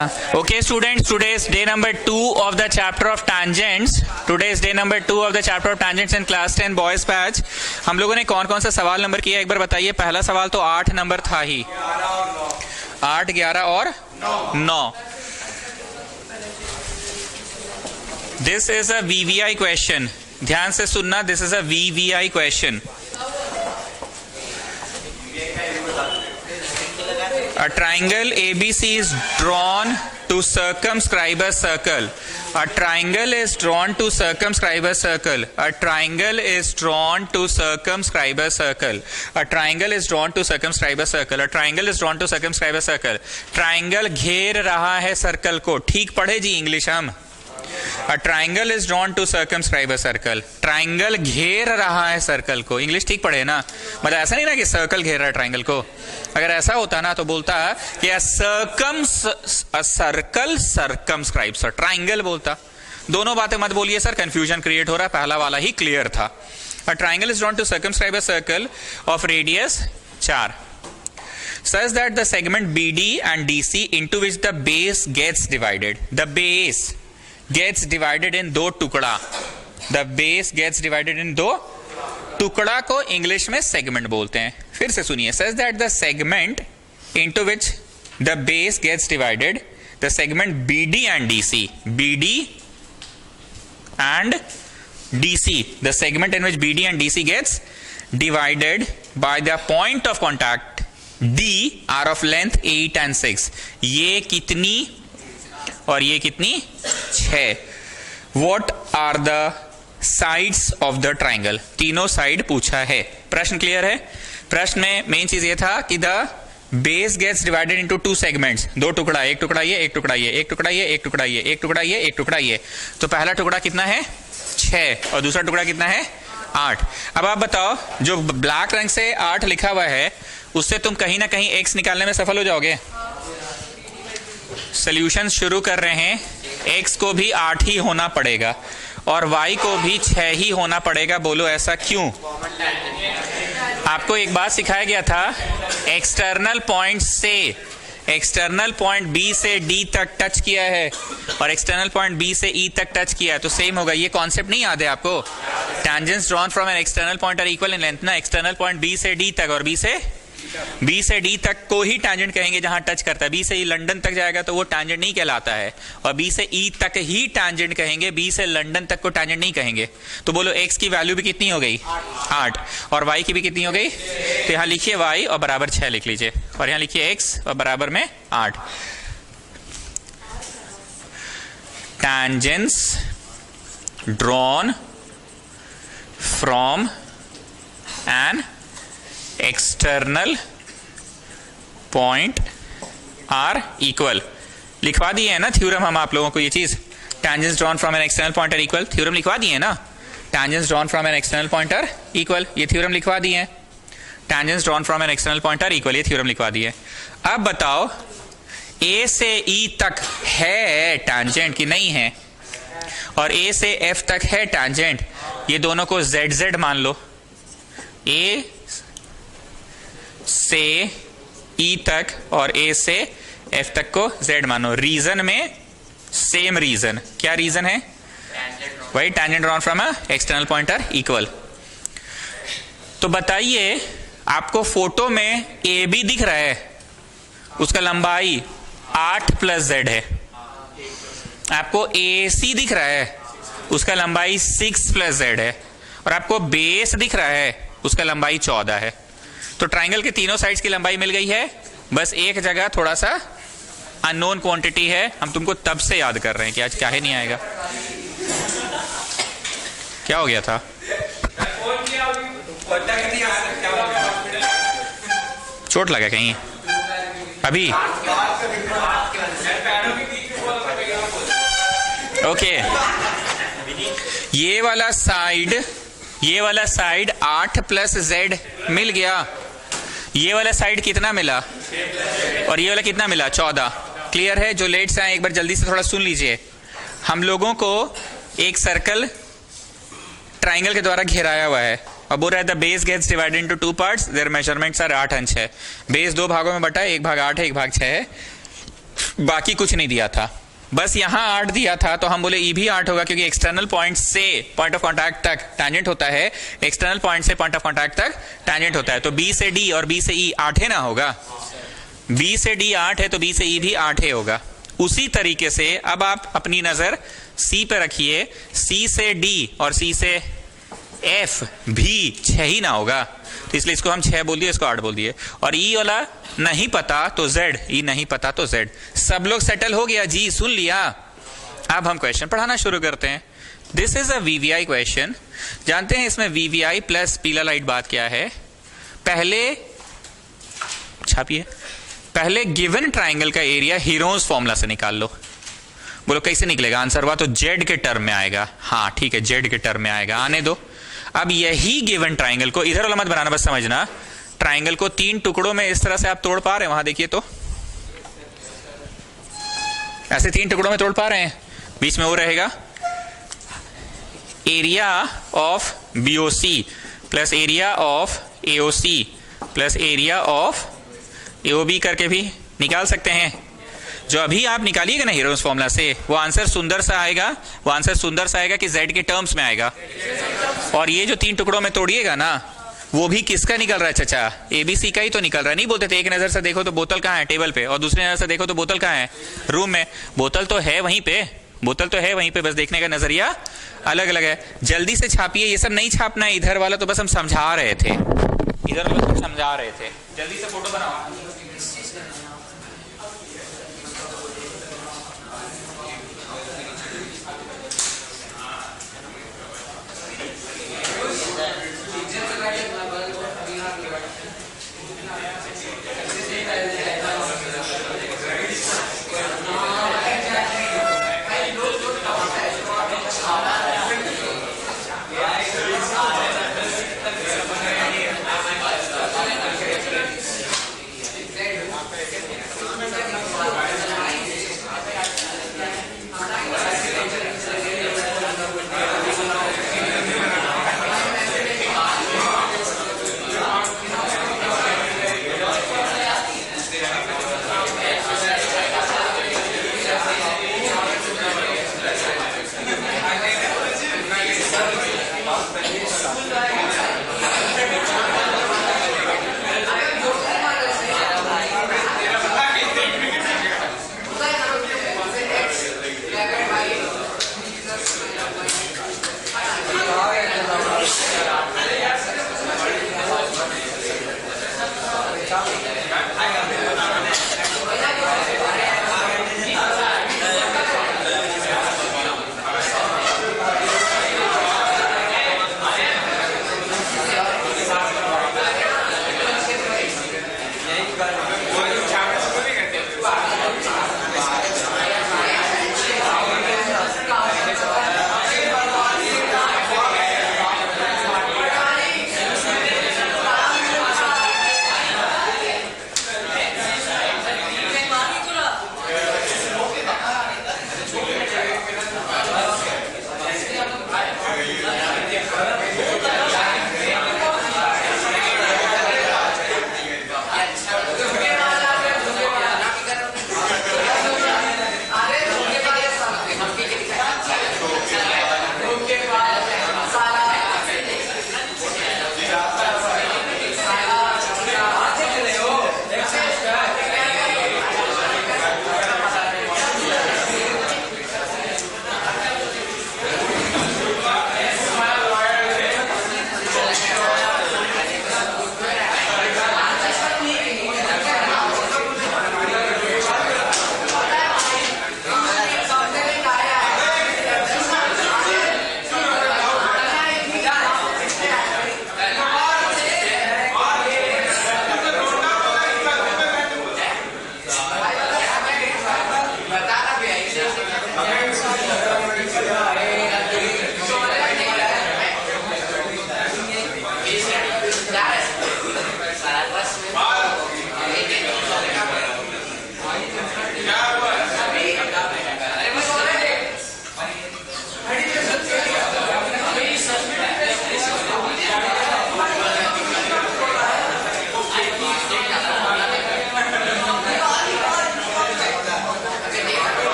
Okay students, today is day number 2 of the chapter of tangents. Today is day number 2 of the chapter of tangents in class 10 boys batch. हम लोगों ने कौन कौन सा सवाल number किया एक बार बताइए। पहला सवाल तो 8 नंबर था ही, 8, 11 और 9। This is a VVI question, ध्यान से सुनना, this is a VVI question. A triangle ABC is drawn to circumscribe a circle. A triangle is drawn to circumscribe a circle. A triangle is drawn to circumscribe a circle. A triangle is drawn to circumscribe a circle. A triangle is drawn to circumscribe a circle. Triangle घेर रहा है circle को। ठीक पढ़े जी English हम। A triangle is drawn to circumscribe a circle. Triangle घेर रहा है सर्कल को। इंग्लिश ठीक पढ़े ना, मतलब ऐसा नहीं ना कि सर्कल घेर रहा है ट्राइंगल को। अगर ऐसा होता ना तो बोलता कि a circle circumscribes a triangle बोलता। दोनों बातें मत बोलिए सर, कंफ्यूजन क्रिएट हो रहा है, पहला वाला ही क्लियर था। A triangle is drawn to circumscribe a circle of radius 4 such that the segment BD and DC into which the base gets divided. The base gets divided in दो टुकड़ा। The base gets divided in दो टुकड़ा को English में segment बोलते हैं। फिर से सुनिए, says that the segment into which the base gets divided, the segment BD and DC, BD and DC, the segment in which BD and DC gets divided by the point of contact D are of length 8 and 6. ये कितनी और ये कितनी? 6। What are the sides of the triangle? तीनों side पूछा है। प्रश्न clear है? प्रश्न में मेन चीज ये था कि the base gets divided into 2 segments, दो टुकड़ा, एक टुकड़ा ये, एक टुकड़ा ये, एक टुकड़ा ये, एक टुकड़ा ये, एक टुकड़ा ये, एक टुकड़ा ये। तो पहला टुकड़ा कितना है? 6 और दूसरा टुकड़ा कितना है? 8। अब आप बताओ, जो ब्लैक रंग से 8 लिखा हुआ है उससे तुम कहीं ना कहीं x निकालने में सफल हो जाओगे। सॉल्यूशन शुरू कर रहे हैं, x को भी 8 ही होना पड़ेगा और y को भी 6 ही होना पड़ेगा। बोलो ऐसा क्यों? आपको एक बात सिखाया गया था, एक्सटर्नल पॉइंट से, एक्सटर्नल पॉइंट B से D तक टच किया है और एक्सटर्नल पॉइंट B से E तक टच किया है तो सेम होगा। ये कॉन्सेप्ट नहीं याद है आपको? Tangents drawn from an external point are equal in length ना। एक्सटर्नल पॉइंट B से D तक और B से D तक को ही टैंजेंट कहेंगे जहां टच करता है। B से E लंदन तक जाएगा तो वो टैंजेंट नहीं कहलाता है, और B से E तक ही टैंजेंट कहेंगे, B से लंदन तक को टैंजेंट नहीं कहेंगे। तो बोलो x की वैल्यू भी कितनी हो गई? 8। और y की भी कितनी हो गई? तो यहां लिखिए y और बराबर 6 लिख लीजिए, और यहां लिखिए x और बराबर में 8। Tangents drawn from an external point are equal. लिखवा दिए है ना थ्योरम हम आप लोगों को ये चीज, tangents drawn from an external point are equal. Theorem लिखवा दिए है ना, tangents drawn from an external point are equal, ये थ्योरम लिखवा दिए हैं। Tangents drawn from an external point are equal, ये थ्योरम लिखवा दिए। अब बताओ ए से ई तक है टैंजेंट कि नहीं है, और ए से एफ तक है टैंजेंट। ये दोनों को जेड जेड मान लो, ए से ई तक और ए से एफ तक को जेड मानो। रीजन में सेम रीजन, क्या रीजन है? वही tangent drawn from external point are equal. तो बताइए, आपको फोटो में ए बी दिख रहा है, उसका लंबाई 8 प्लस जेड है। आपको ए सी दिख रहा है, उसका लंबाई 6 प्लस जेड है, और आपको बेस दिख रहा है, उसका लंबाई 14 है। तो ट्राइंगल के तीनों साइड्स की लंबाई मिल गई है, बस एक जगह थोड़ा सा अननोन क्वांटिटी है। हम तुमको तब से याद कर रहे हैं कि आज क्या ही नहीं आएगा। क्या हो गया था? चोट लगा कहीं अभी? ओके, ये वाला साइड 8 प्लस जेड मिल गया। ये वाला साइड कितना मिला और ये वाला कितना मिला? 14। क्लियर है? जो लेट से आए एक बार जल्दी से थोड़ा सुन लीजिए। हम लोगों को एक सर्कल ट्राइंगल के द्वारा घेराया हुआ है और बोल रहा है the base gets divided into 2 parts, their measurements are 8 और 6। बेस 2 भागों में बटा है, एक भाग 8 है, एक भाग 6 है। बाकी कुछ नहीं दिया था, बस यहां 8 दिया था तो हम बोले ई भी 8 होगा, क्योंकि एक्सटर्नल पॉइंट से पॉइंट ऑफ कांटेक्ट तक टैंजेंट होता है, एक्सटर्नल पॉइंट से पॉइंट ऑफ कांटेक्ट तक टैंजेंट होता है। तो बी से डी और बी से ई 8 है ना होगा, बी से डी 8 है तो बी से ई भी 8 है होगा। उसी तरीके से अब आप अपनी नजर सी पे रखिए, सी से डी और सी से एफ भी 6 ही ना होगा, तो इसलिए इसको हम 6 बोल दिए, इसको 8 बोल दिए। और ई वाला नहीं पता तो जेड, ई नहीं पता तो जेड। सब लोग सेटल हो गया जी, सुन लिया। अब हम क्वेश्चन पढ़ाना शुरू करते हैं। This is a VVI question. जानते हैं इसमें वीवीआई प्लस पीला लाइट बात क्या है? पहले छापिए, पहले गिवन ट्राइंगल का एरिया हीरोज फॉर्मूला से निकाल लो। बोलो कैसे निकलेगा आंसर? हुआ तो जेड के टर्म में आएगा। हाँ ठीक है, जेड के टर्म में आएगा, आने दो। अब यही गिवन ट्राइंगल को इधर वाला मत बनाना, बस समझना, ट्राइंगल को 3 टुकड़ों में इस तरह से आप तोड़ पा रहे हैं, वहां देखिए तो ऐसे 3 टुकड़ों में तोड़ पा रहे हैं। बीच में वो रहेगा area of BOC plus area of AOC plus area of AOB करके भी निकाल सकते हैं। जो अभी आप निकालिएगा ना हीरोज फॉर्मूला से, वो आंसर सुंदर सा आएगा, वो आंसर सुंदर सा आएगा कि जेड के टर्म्स में आएगा। और ये जो 3 टुकड़ों में तोड़िएगा ना, वो भी किसका निकल रहा है चचा? एबीसी का ही तो निकल रहा है। नहीं बोलते थे एक नजर से देखो तो बोतल कहाँ है? टेबल पे। और दूसरी नजर से देखो तो बोतल कहाँ है? रूम में। बोतल तो है वहीं पे, बोतल तो है वहीं पे, बस देखने का नजरिया अलग अलग है। जल्दी से छापिए, ये सब नहीं छापना है। इधर वाला तो बस हम समझा रहे थे, इधर वाला तो समझा रहे थे। जल्दी से फोटो बनाओ।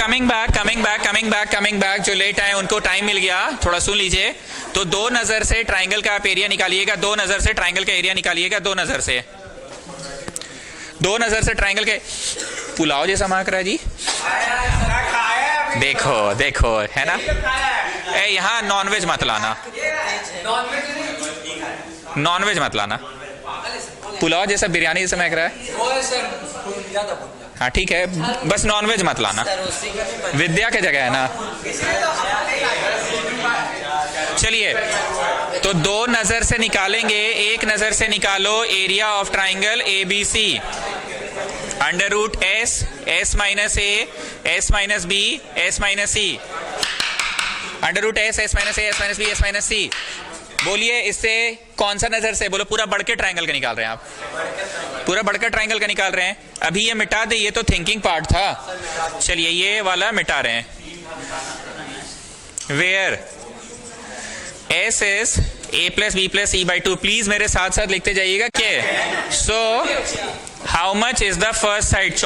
कमिंग बैक जो लेट आए उनको टाइम मिल गया, थोड़ा सुन लीजिए। तो दो नजर से ट्राइंगल का आप एरिया निकालिएगा, दो नजर से ट्राइंगल का एरिया निकालिएगा, दो नजर से ट्राइंगल के। पुलाव जैसा महक रहा है जी, देखो देखो, है ना। ए यहाँ नॉनवेज मत लाना, नॉनवेज मत लाना। पुलाव जैसा, बिरयानी जैसा महक रहा है। हाँ ठीक है, बस नॉनवेज मत लाना, विद्या की जगह है ना। चलिए, तो दो नजर से निकालेंगे, एक नजर से निकालो area of triangle ABC, under root S, S minus A, S minus B, S minus C, under root S, S minus A, S minus B, S minus C। बोलिए इससे कौन सा नजर से, बोलो पूरा बढ़ के ट्राइंगल का निकाल रहे हैं आप, पूरा बढ़कर ट्राइंगल का निकाल रहे हैं। अभी ये मिटा दे, ये तो थिंकिंग पार्ट था। चलिए ये वाला मिटा रहे हैं। Where S is A plus B plus C by 2, please मेरे साथ साथ लिखते जाइएगा क्या। So how much is the first side,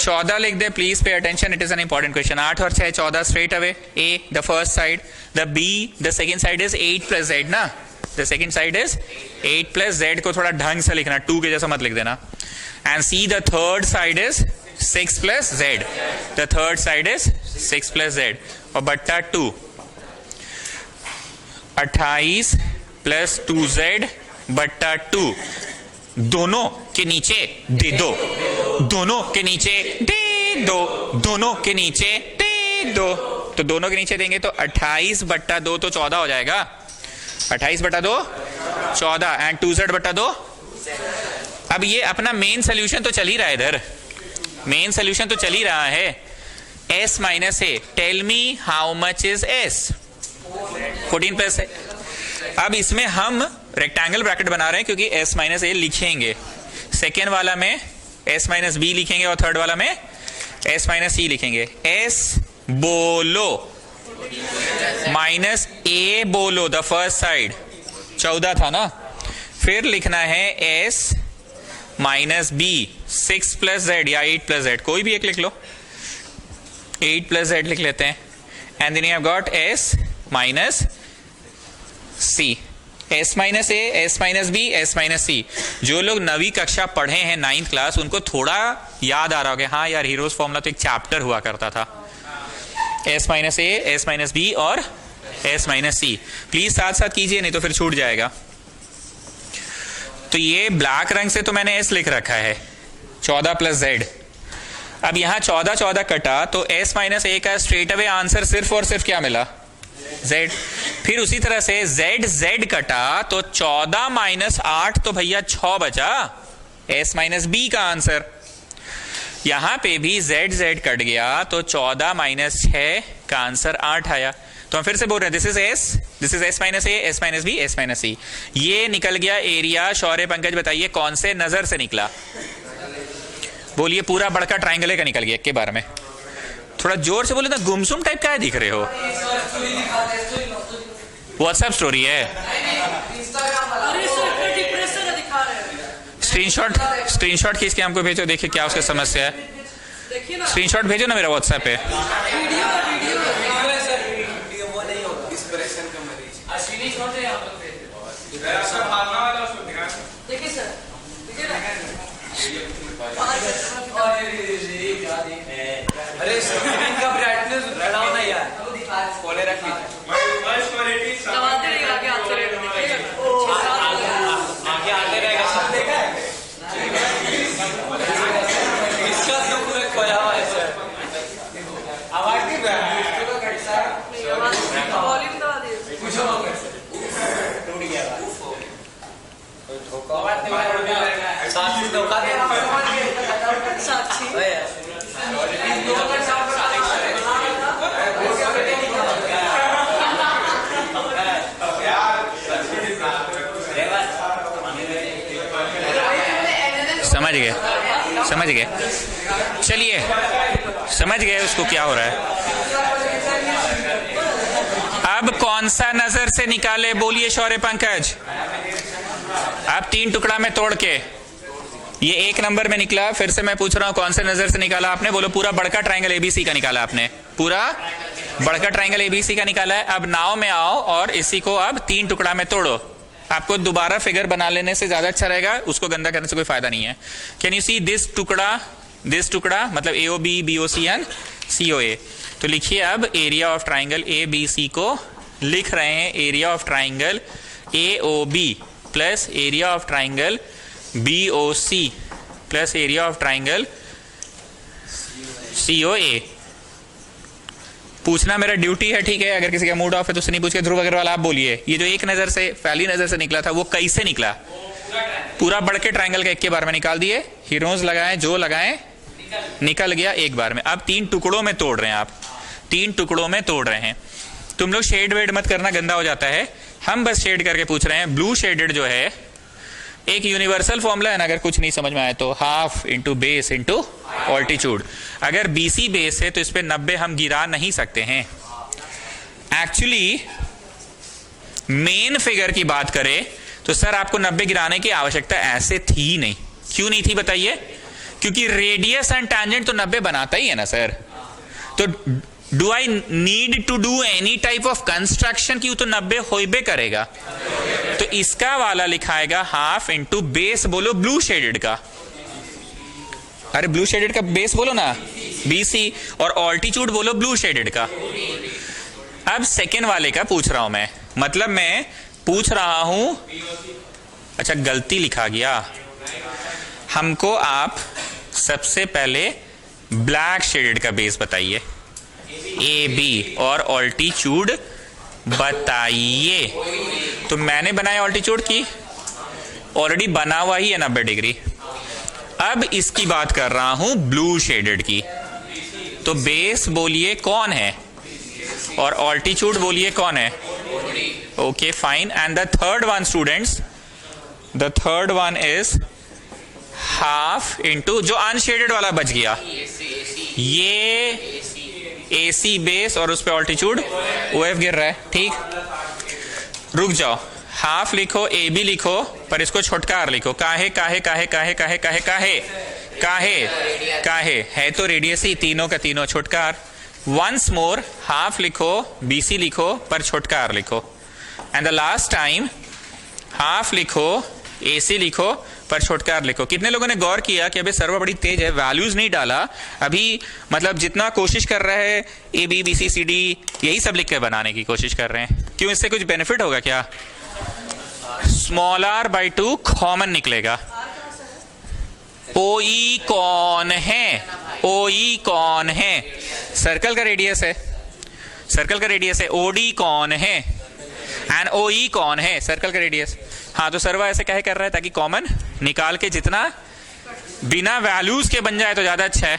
14 लिख दे, please pay attention, it is an important question. 8 और 6 14 straight away. A the first side, the B the second side is 8 plus Z ना, the second side is 8 plus Z को थोड़ा ढंग से लिखना, 2 के जैसा मत लिख देना। And C the third side is 6 plus Z, the third side is 6 plus Z, और बट्टा 2, 28 प्लस 2Z बट्टा 2, दोनों के नीचे दे दो, दोनों के नीचे दे दो, दोनों के नीचे दे दो। तो दोनों के नीचे देंगे तो 28 बट्टा 2 तो 14 हो जाएगा, 28 बट्टा 2 14, एंड 2Z बट्टा 2। अब ये अपना मेन सोल्यूशन तो चल ही रहा है, इधर मेन सोल्यूशन तो चल ही रहा है। S minus A, tell me how much is S, 14 plus है। अब इसमें हम रेक्टेंगल ब्रैकेट बना रहे हैं क्योंकि S माइनस A लिखेंगे, सेकेंड वाला में S माइनस B लिखेंगे और थर्ड वाला में S माइनस C लिखेंगे। S बोलो माइनस A बोलो, द फर्स्ट साइड 14 था ना, फिर लिखना है S minus B 6 plus Z या 8 प्लस Z, कोई भी एक लिख लो, 8 प्लस Z लिख लेते हैं। And then you have got S minus C, S minus A, S minus B, S minus C। जो लोग 9वीं कक्षा पढ़े हैं, 9th क्लास, उनको थोड़ा याद आ रहा होगा, हाँ यार हीरोज फॉर्मूला तो एक चैप्टर हुआ करता था, S minus A, S minus B और S माइनस C। प्लीज साथ साथ कीजिए, नहीं तो फिर छूट जाएगा। तो ये ब्लैक रंग से तो मैंने S लिख रखा है, 14 प्लस Z। अब यहां 14 14 कटा तो S माइनस A का स्ट्रेट अवे आंसर सिर्फ और सिर्फ क्या मिला, Z। फिर उसी तरह से Z Z कटा तो 14 माइनस 8 तो भैया 6 बचा, S माइनस B का आंसर। यहां पे भी Z Z कट गया तो 14 माइनस 6 का आंसर 8 आया। तो हम फिर से बोल रहे हैं, this is S minus A, S minus B, S minus C। ये निकल गया एरिया। शौर्य पंकज बताइए कौन से नजर से निकला, बोलिए। पूरा बड़का ट्राइंगल का निकल गया के बारे में, थोड़ा जोर से बोले ना, गुमसुम टाइप का है दिख रहे हो। व्हाट्सएप स्टोरी है, स्क्रीनशॉट खींच के हमको भेजो, देखिए क्या उसकी समस्या है। स्क्रीनशॉट भेजो ना मेरा व्हाट्सएप पे। अरे स्क्रीन का ब्राइटनेस बढ़ाओ ना यार, खोले रख लीजिए, दबाते रहिए, आगे आते रहेगा, आगे आते रहेगा, सब देखा है इसका तो पूरा खोया हुआ है सर। आवाज नहीं वॉल्यूम दबा दीजिए, कुछ टूट गया साक्षी धोखा दे, साक्षी समझ गए, चलिए समझ गए उसको क्या हो रहा है। अब कौन सा नजर से निकाले, बोलिए शौर्य पंकज। अब 3 टुकड़ा में तोड़ के ये एक नंबर में निकला। फिर से मैं पूछ रहा हूं कौन से नजर से निकाला आपने? बोलो पूरा बड़का ट्राइंगल एबीसी का निकाला आपने, पूरा बड़का ट्राइंगल एबीसी का निकाला है। अब नाव में आओ और इसी को अब 3 टुकड़ा में तोड़ो। आपको दोबारा फिगर बना लेने से ज्यादा अच्छा रहेगा, उसको गंदा करने से कोई फायदा नहीं है। कैन यू सी दिस टुकड़ा मतलब AOB BOC एंड COA। तो लिखिए अब एरिया ऑफ ट्राइंगल ABC को लिख रहे हैं area of triangle AOB plus area of triangle BOC plus area of triangle COA। पूछना मेरा ड्यूटी है, ठीक है? अगर किसी का मूड ऑफ है तो उससे नहीं पूछ के ध्रुव अग्रवाल आप बोलिए। ये जो एक नजर से पहली नजर से निकला था वो कैसे निकला? पूरा बढ़ के ट्राइंगल का एक के बार में निकाल दिए, हीरोज लगाए, जो लगाए निकल गया एक बार में। अब 3 टुकड़ों में तोड़ रहे हैं आप, 3 टुकड़ों में तोड़ रहे हैं। तुम लोग शेड वेड मत करना, गंदा हो जाता है। हम बस शेड करके पूछ रहे हैं। ब्लू शेडेड जो है एक यूनिवर्सल फॉर्मूला है ना, अगर कुछ नहीं समझ में आए तो, half into base into altitude. अगर BC बेस है तो इस पे 90 हम गिरा नहीं सकते हैं। एक्चुअली मेन फिगर की बात करें तो सर आपको 90 गिराने की आवश्यकता ऐसे थी नहीं। क्यों नहीं थी बताइए? क्योंकि रेडियस एंड टैंजेंट तो 90 बनाता ही है ना सर। तो do I need to do any type of construction की? तो 90 होइबे करेगा। तो इसका वाला लिखाएगा हाफ इंटू बेस, बोलो ब्लू शेडेड का। अरे ब्लू शेडेड का बेस बोलो ना BC, और ऑल्टीट्यूड बोलो ब्लू शेडेड का। अब सेकेंड वाले का पूछ रहा हूं मैं, मतलब मैं पूछ रहा हूं, अच्छा गलती लिखा गया। हमको आप सबसे पहले ब्लैक शेडेड का बेस बताइए AB और ऑल्टीट्यूड बताइए। तो मैंने बनाया ऑल्टीट्यूड की, ऑलरेडी बना हुआ ही है 90 डिग्री। अब इसकी बात कर रहा हूं ब्लू शेडेड की। तो बेस बोलिए कौन है और ऑल्टीट्यूड बोलिए कौन है? Okay fine. And the third one students, the third one is half into जो अनशेडेड वाला बच गया, ये AC बेस और उस पे ऑल्टीट्यूड OF गिर रहा है, ठीक? रुक जाओ, हाफ लिखो, AB लिखो, पर इसको छोटकार लिखो। काहे काहे काहे काहे काहे काहे काहे काहे काहे है तो रेडियस ही, तीनों का तीनों छोटकार। वंस मोर हाफ लिखो, BC लिखो, पर छोटकार लिखो। And the last time half लिखो, AC लिखो, पर छोटकार लिखो। कितने लोगों ने गौर किया कि अभी सर्वर बड़ी तेज है, वैल्यूज नहीं डाला अभी, मतलब जितना कोशिश कर रहा है AB BC CD यही सब लिख के बनाने की कोशिश कर रहे हैं। क्यों? इससे कुछ बेनिफिट होगा क्या? r/2 कॉमन निकलेगा। OE कौन है? OE कौन है? सर्कल का रेडियस है, सर्कल का रेडियस है। OD कौन है? एंड OE कौन है? सर्कल का रेडियस। हाँ, तो सर्वर ऐसे कहे कर रहा है ताकि कॉमन निकाल के जितना बिना वैल्यूज के बन जाए तो ज्यादा अच्छा है।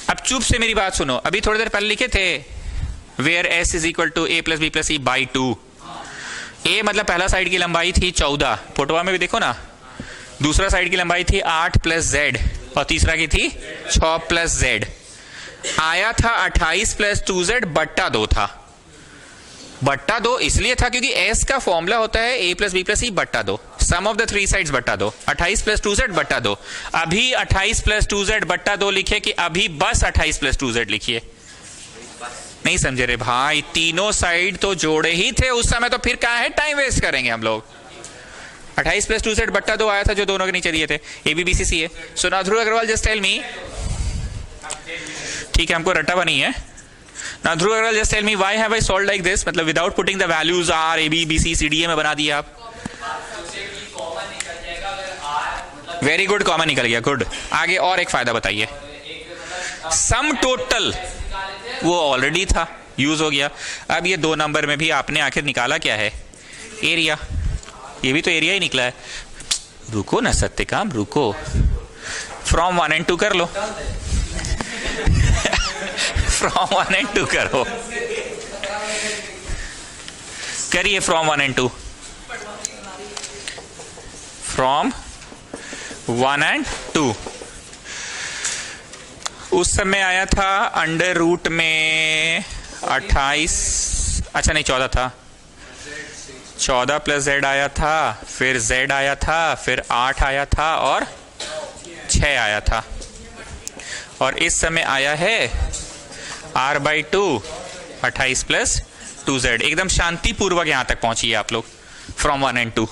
अब चुप से मेरी बात सुनो। अभी थोड़ी देर पहले लिखे थे where S is equal to A plus B plus C by 2। A मतलब पहला साइड की लंबाई थी 14, फोटोवा में भी देखो ना। दूसरा साइड की लंबाई थी 8 प्लस Z और तीसरा की थी 6 प्लस Z। आया था 28 प्लस 2Z बट्टा 2 था। बट्टा 2 इसलिए था क्योंकि S का फॉर्मूला होता है A plus B plus C बट्टा 2, सम ऑफ द 3 साइड्स बट्टा 2। 28 प्लस 2Z बट्टा 2। अभी 28 प्लस 2Z बट्टा 2 लिखे कि अभी बस 28 प्लस 2Z लिखिए? नहीं समझे रे भाई, तीनों साइड तो जोड़े ही थे उस समय, तो फिर क्या है टाइम वेस्ट करेंगे हम लोग। 28 प्लस 2Z बट्टा 2 आया था जो दोनों के नीचे दिए थे, AB BC C है। सो नाउ ध्रुव अग्रवाल जस्ट टेल मी, ठीक है हमको रटा बनी है। Now Dhruv Agrawal just tell me why have I solved like this? मतलब without putting the values R, A, B, B, C, C, D में बना दिया आप। वेरी गुड, कॉमन निकल गया, गुड। आगे और एक फायदा बताइए। सम टोटल वो ऑलरेडी था, यूज हो गया। अब ये 2 नंबर में भी आपने आखिर निकाला क्या है? एरिया। ये भी तो एरिया ही निकला है। रुको ना सत्यकाम, रुको। फ्रॉम 1 and 2 कर लो। फ्रॉम 1 and 2 करो, करिए फ्रॉम 1 and 2। फ्रॉम 1 and 2 उस समय आया था अंडर रूट में 28, अच्छा नहीं 14 था, 14 प्लस जेड आया था, फिर जेड आया था, फिर 8 आया था और 6 आया था, और इस समय आया है r/2 28 प्लस 2z। एकदम शांतिपूर्वक यहां तक पहुंचिए आप लोग फ्रॉम 1 and 2।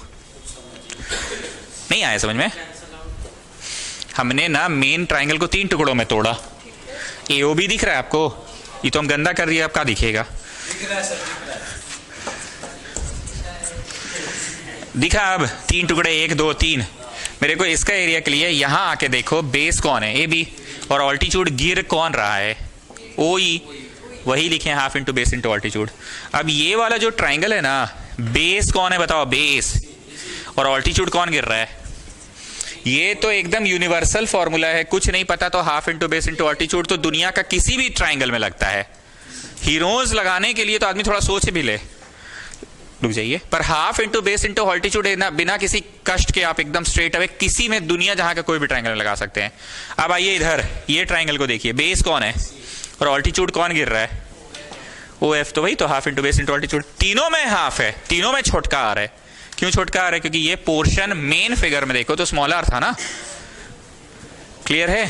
नहीं आया समझ में? हमने ना मेन ट्राइंगल को 3 टुकड़ों में तोड़ा। AOB दिख रहा है आपको? ये तो हम गंदा कर दिया, अब क्या दिखेगा? दिखा अब 3 टुकड़े, 1 2 3। मेरे को इसका एरिया क्लियर। यहां आके देखो बेस कौन है? AB। और ऑल्टीट्यूड गिर कौन रहा है? OE। वही लिखे half into base into altitude. अब ये वाला जो ट्राइंगल है ना, बेस कौन है बताओ? बेस। और ऑल्टीट्यूड कौन गिर रहा है? ये तो एकदम यूनिवर्सल फॉर्मूला है। कुछ नहीं पता तो half into base into altitude तो दुनिया का किसी भी ट्राइंगल में लगता है। हीरोज लगाने के लिए तो आदमी थोड़ा सोच भी ले, रुक जाइए। पर half into base into altitude बिना किसी कष्ट के आप एकदम स्ट्रेट अवे किसी में दुनिया जहां का कोई भी ट्राइंगल में लगा सकते हैं। अब आइए इधर, ये ट्राइंगल को देखिए, बेस कौन है और ऑल्टीट्यूड कौन गिर रहा है? OF। तो वही तो half into base into altitude. तीनों में हाफ है, तीनों में छोटका आ रहा है। क्यों छोटका आ रहा है? क्योंकि ये पोर्शन मेन फिगर में देखो तो स्मॉलर था ना। क्लियर है?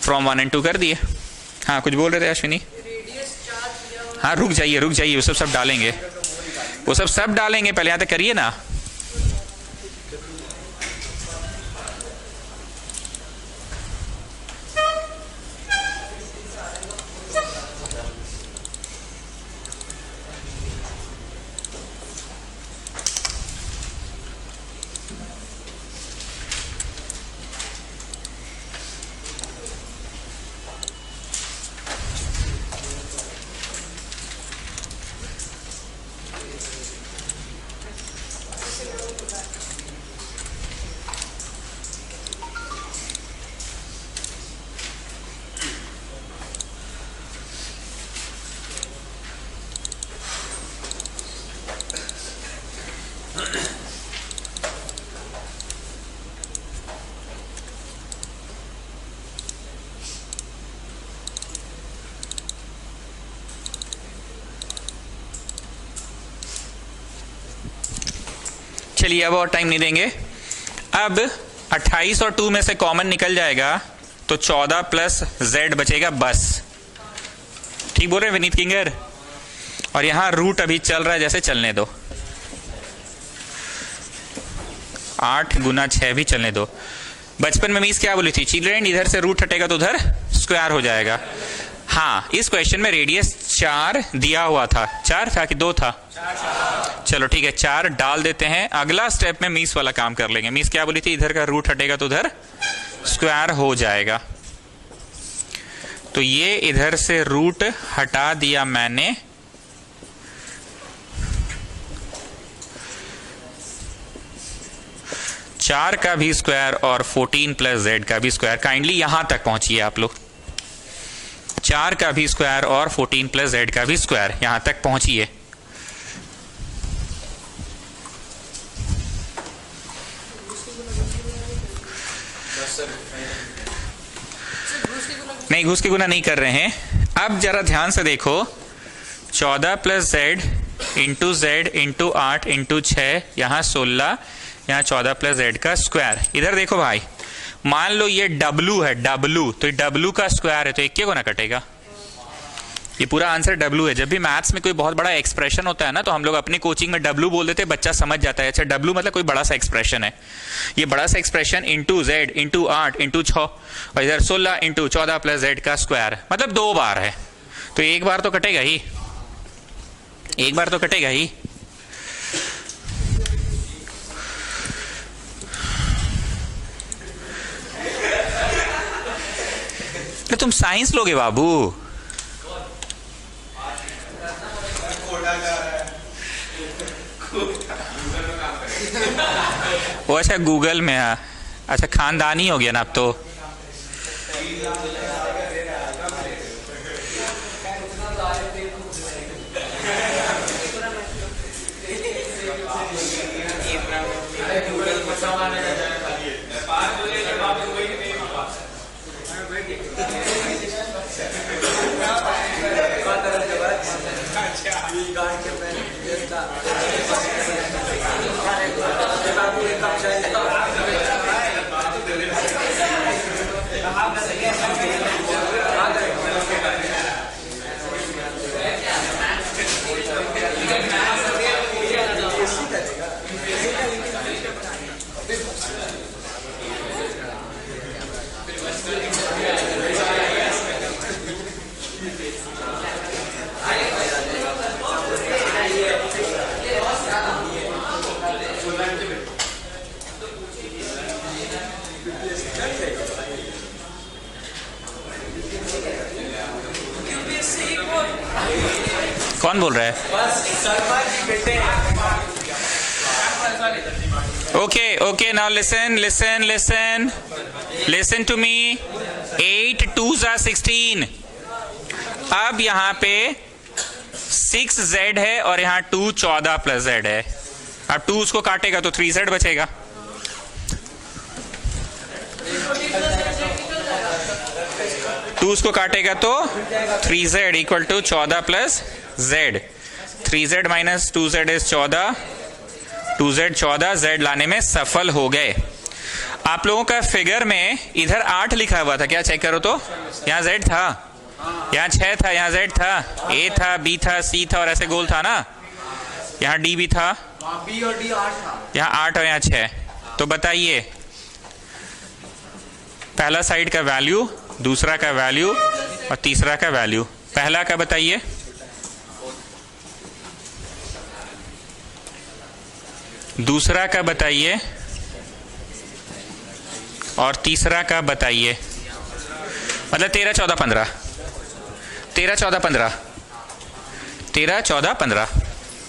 फ्रॉम 1 and 2 कर दिए। हाँ कुछ बोल रहे थे अश्विनी? हाँ रुक जाइए रुक जाइए, वो सब डालेंगे, वो सब डालेंगे, पहले यहाँ तक करिए ना। चलिए अब और टाइम नहीं देंगे। अब 28 और 2 में से कॉमन निकल जाएगा तो 14 प्लस z बचेगा बस। ठीक बोल रहे हैं विनीत किंगर? और यहां रूट अभी चल रहा है, जैसे चलने दो। 8 गुना 6 भी चलने दो। बचपन में मीस क्या बोली थी चिल्ड्रेन? इधर से रूट हटेगा तो उधर स्क्वायर हो जाएगा। हाँ इस क्वेश्चन में रेडियस 4 दिया हुआ था। 4 था कि 2 था? चलो ठीक है 4 डाल देते हैं। अगला स्टेप में मीस वाला काम कर लेंगे। मीस क्या बोली थी? इधर का रूट हटेगा तो उधर स्क्वायर हो जाएगा। तो ये इधर से रूट हटा दिया मैंने। चार का भी स्क्वायर और 14 प्लस जेड का भी स्क्वायर। काइंडली यहां तक पहुंचिए आप लोग। 4 का भी स्क्वायर और 14 प्लस जेड का भी स्क्वायर, यहां तक पहुंचिए। नहीं घुस के गुना नहीं कर रहे हैं। अब जरा ध्यान से देखो, 14 plus Z into Z into 8 into 6, यहां 16, यहाँ 14 प्लस जेड का स्क्वायर। इधर देखो भाई, मान लो ये W है, W, तो ये W का स्क्वायर है तो एक को ना कटेगा। ये पूरा आंसर W है। जब भी मैथ्स में कोई बहुत बड़ा एक्सप्रेशन होता है ना, तो हम लोग अपनी कोचिंग में W बोल देते हैं, बच्चा समझ जाता है अच्छा W मतलब कोई बड़ा सा एक्सप्रेशन है। ये बड़ा सा expression into Z into 8 into 6 और इधर 16 इंटू 14 प्लस जेड का स्क्वायर, मतलब 2 बार है तो एक बार तो कटेगा ही, एक बार तो कटेगा ही। तो तुम साइंस लोगे बाबू। वो अच्छा गूगल में है। अच्छा खानदानी हो गया ना अब तो। कौन बोल रहा है? Okay, now listen to me. 8 2s are 16. अब यहाँ पे 6z है और यहाँ 2 14 प्लस z है. अब 2 उसको काटेगा तो 3z बचेगा. टू उसको काटेगा तो 3z equal to 14 plus z. 3z minus 2z is 14. 2z 14, z लाने में सफल हो गए. आप लोगों का फिगर में इधर 8 लिखा हुआ था, क्या चेक करो तो. यहाँ z था, यहाँ 6 था, यहाँ z था, a था, b था, c था और ऐसे गोल था ना. यहाँ d भी था, b और d 8 था, यहाँ 8 और यहाँ 6. तो बताइए पहला साइड का वैल्यू, दूसरा का वैल्यू और तीसरा का वैल्यू. पहला का बताइए. दूसरा का बताइए और तीसरा का बताइए. मतलब 13 14 15. 13 14 15. 13 14 15.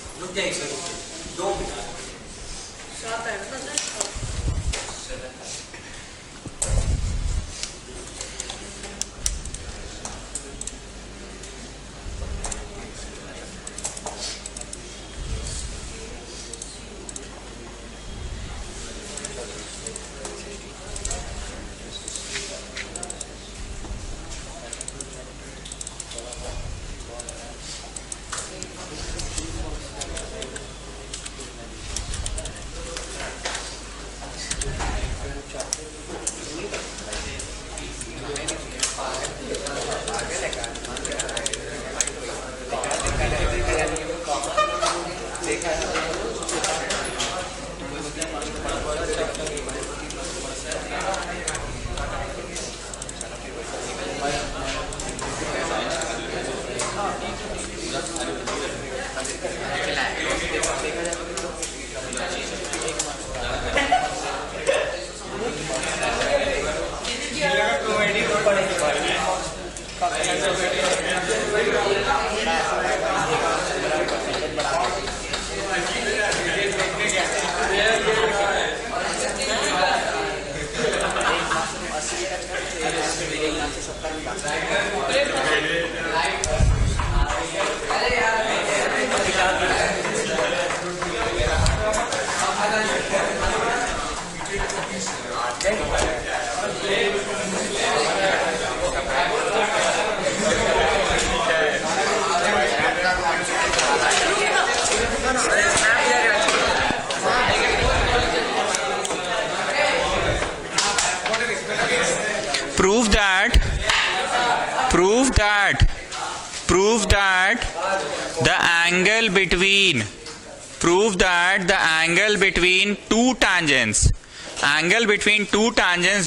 Prove that the angle between two tangents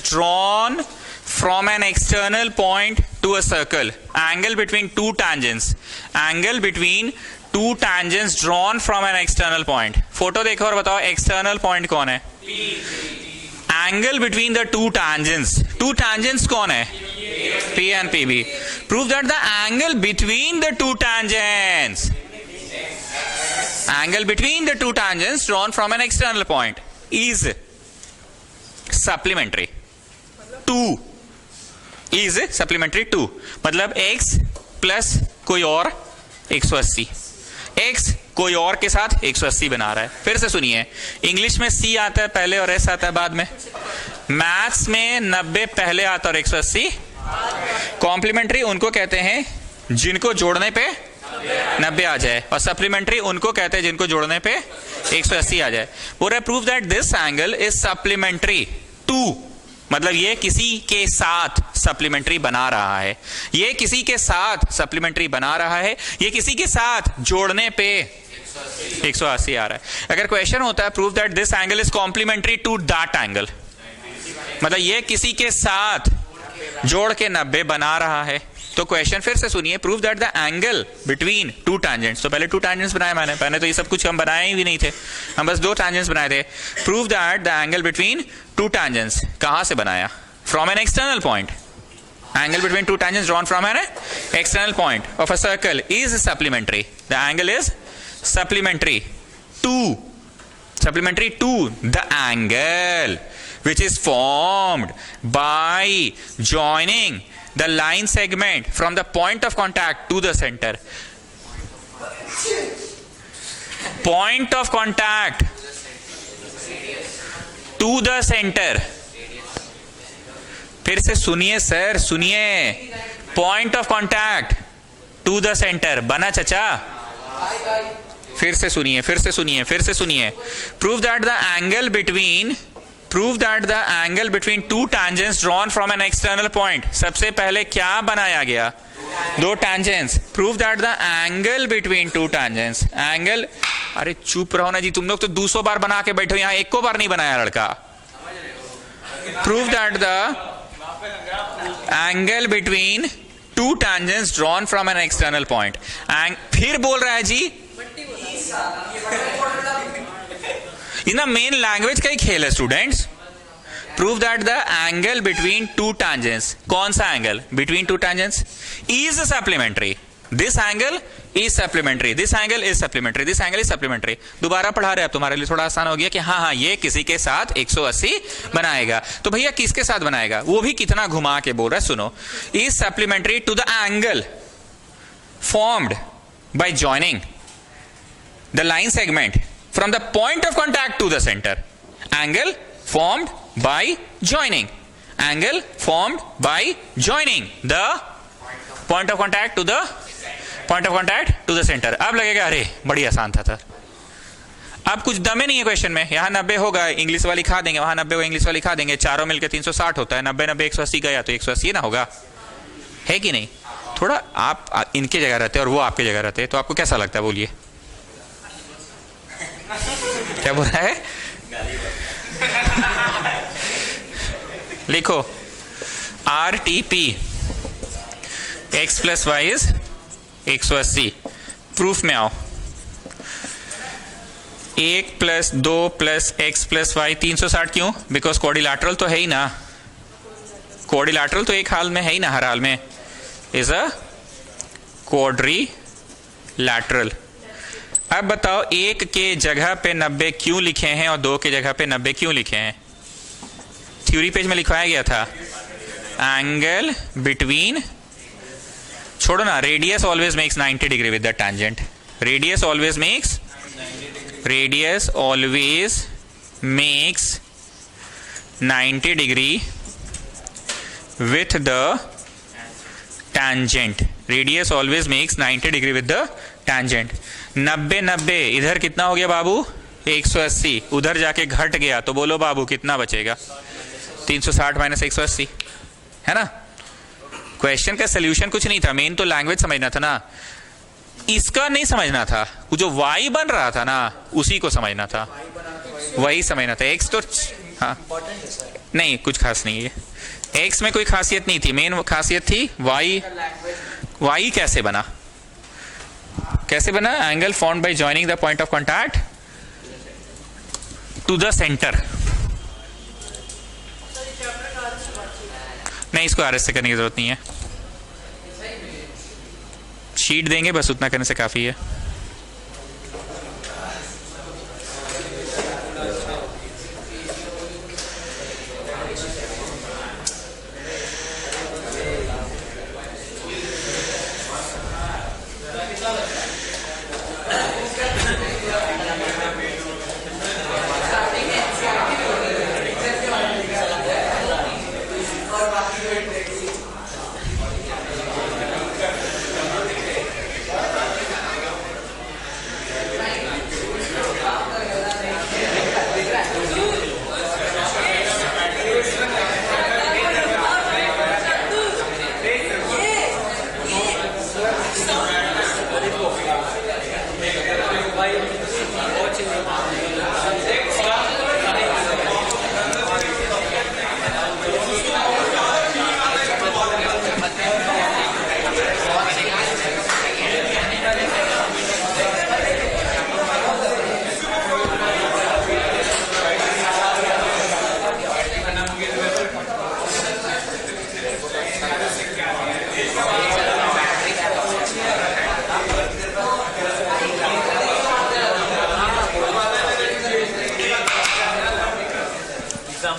drawn from an external point to a circle. Angle between two tangents drawn from an external point. Photo देखो और बताओ एक्सटर्नल पॉइंट कौन है? Angle between the two tangents कौन है? P and PB. Prove that the angle between the two tangents drawn from an external point is supplementary 2. मतलब x plus कोई और 180, x कोई और के साथ 180 बना रहा है. फिर से सुनिए, इंग्लिश में c आता है पहले और s आता है बाद में. मैथ्स में 90 पहले आता है और 180 कॉम्प्लीमेंट्री उनको कहते हैं जिनको जोड़ने पे 90 आ जाए, और सप्लीमेंट्री उनको कहते हैं जिनको जोड़ने पे 180 आ जाए। बोल रहा है prove that this angle is supplementary to, मतलब ये किसी के साथ सप्लीमेंट्री बना रहा है, ये किसी के साथ सप्लीमेंट्री बना रहा है, ये किसी के साथ जोड़ने पे 180 आ रहा है। अगर क्वेश्चन होता है prove that this angle is complementary to that angle, मतलब ये किसी के साथ जोड़ के 90 बना रहा है, तो क्वेश्चन फिर से सुनिए, prove that the angle between two tangents. तो पहले टू टैंजेंट्स बनाए मैंने, पहले तो ये सब कुछ हम बनाए ही भी नहीं थे, हम बस 2 टैंजेंट्स बनाए थे। Prove that the angle between two tangents, कहां से बनाया? From an external point. Angle between two tangents drawn from an external point of a circle is supplementary, the angle is supplementary to the angle which is formed by joining the line segment from the point of contact to the center. Point of contact to the center. फिर से सुनिए sir, सुनिए, point of contact to the centre बना चचा। फिर से सुनिए, फिर से सुनिए, फिर से सुनिए। Prove that the angle between to tangents drawn from an external point। सबसे पहले क्या बनाया गया? 2 tangents। Prove that the angle between to tangents, angle, अरे चुप रहो ना जी, तुम लोग तो 200 बार बना के बैठो, यहां एक को बार नहीं बनाया लड़का। Prove that the angle between to tangents drawn from an external point। फिर बोल रहा है जी, ना मेन लैंग्वेज का ही खेल है students. Prove that the angle between two tangents, कौन सा angle? Between two tangents is supplementary, this angle is supplementary, this angle is supplementary, this angle is supplementary. दोबारा पढ़ा रहे हैं, तुम्हारे लिए थोड़ा आसान हो गया कि हाँ ये किसी के साथ 180 बनाएगा। तो भैया किसके साथ बनाएगा? वो भी कितना घुमा के बोल रहा है, सुनो। Is supplementary to the angle formed by joining the line segment from the point of contact to the center। angle formed by joining, angle formed by joining the point of contact to the center। अब लगेगा अरे बड़ी आसान था sir, अब कुछ दमे नहीं है क्वेश्चन में। यहाँ 90 होगा, इंग्लिश वाली खा देंगे, वहां 90 होगा, इंग्लिश वाली खा देंगे, चारों मिलकर 360 होता है, 90 90 180 गया तो 180 ना होगा, है कि नहीं? थोड़ा आप इनके जगह रहते और वो आपके जगह रहते तो आपको कैसा लगता है? बोलिए क्या बोल रहा है? लिखो RTP x plus y is 180। Proof में आओ, 1 plus 2 plus x plus y 360 क्यों? बिकॉज कोऑर्डिलैटरल तो है ही ना, कोऑर्डिलैटरल तो एक हाल में है ही ना, हर हाल में इज अ क्वाड्रिलैटरल। अब बताओ 1 के जगह पे 90 क्यों लिखे हैं और 2 के जगह पे 90 क्यों लिखे हैं? थ्योरी पेज में लिखवाया गया था, एंगल बिटवीन, छोड़ो ना, radius always makes 90 degree with the tangent, radius always makes 90 degree with the tangent, radius always makes 90 degree with the tangent। 90 90 इधर कितना हो गया बाबू? 180, उधर जाके घट गया तो बोलो बाबू कितना बचेगा? 360 माइनस 180, है ना? क्वेश्चन का सोल्यूशन कुछ नहीं था, मेन तो लैंग्वेज समझना था ना, इसका नहीं समझना था, वो जो y बन रहा था ना उसी को समझना था, वही समझना था। x तो हाँ नहीं, कुछ खास नहीं है, x में कोई खासियत नहीं थी, मेन खासियत थी y कैसे बना, कैसे बना? Angle formed by joining the point of contact to the centre. नहीं, इसको आरएस से करने की जरूरत नहीं है, शीट देंगे बस, उतना करने से काफी है।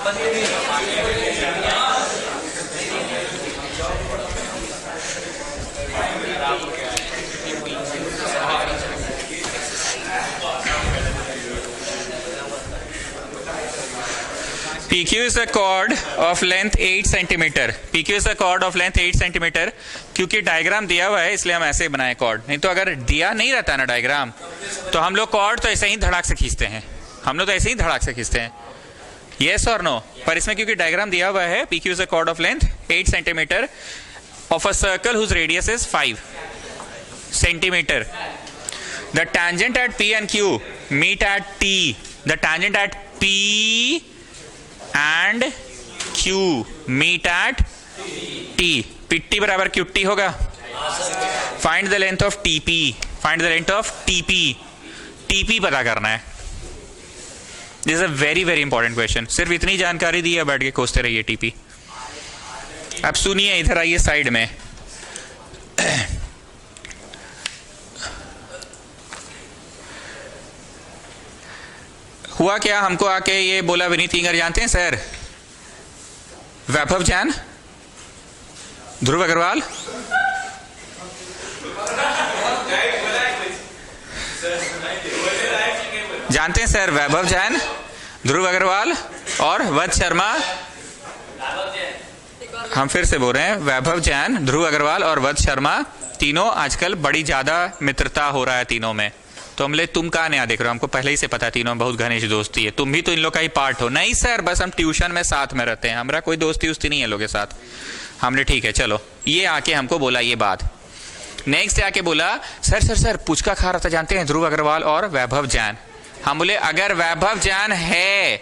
PQ is a chord of length 8 centimetre. PQ is a chord of length 8 centimetre. क्योंकि डायग्राम दिया हुआ है इसलिए हम ऐसे बनाए कॉर्ड, नहीं तो अगर दिया नहीं रहता ना डायग्राम तो हम लोग कॉर्ड तो ऐसे ही धड़ाक से खींचते हैं, हम लोग तो ऐसे ही धड़ाक से खींचते हैं. यस और नो? पर इसमें क्योंकि डायग्राम दिया हुआ है, PQ is a chord of length 8 centimetre of a circle whose radius is 5 centimeter. The tangent at P and Q meet at T. The tangent at P and Q meet at T. PT बराबर QT होगा. Find the length of TP. Find the length of TP. TP पता करना है. This is a very very important question. सिर्फ इतनी जानकारी दी है, बैठ के खोजते रहिए TP. अब सुनिए, इधर आइए साइड में. हुआ क्या, हमको आके ये बोला विनीत किंगर जानते हैं सर, वैभव जैन, ध्रुव अग्रवाल, जानते हैं सर वैभव जैन, ध्रुव अग्रवाल और वत्स शर्मा. हम फिर से बोल रहे हैं, वैभव जैन, ध्रुव अग्रवाल और वत्स शर्मा तीनों आजकल बड़ी ज्यादा मित्रता हो रहा है तीनों में. तो हमले तुम कहाँ नया देख रहे हो, हमको पहले ही से पता है तीनों में बहुत घनिष्ठ दोस्ती है, तुम भी तो इन लोग का ही पार्ट हो. नहीं सर, बस हम ट्यूशन में साथ में रहते हैं, हमारा कोई दोस्ती उस्ती नहीं है लोग के साथ. हमने ठीक है चलो. ये आके हमको बोला ये बात. नेक्स्ट आके बोला सर सर सर पुचका खा रहा था जानते हैं ध्रुव अग्रवाल और वैभव जैन. हम बोले अगर वैभव जैन है,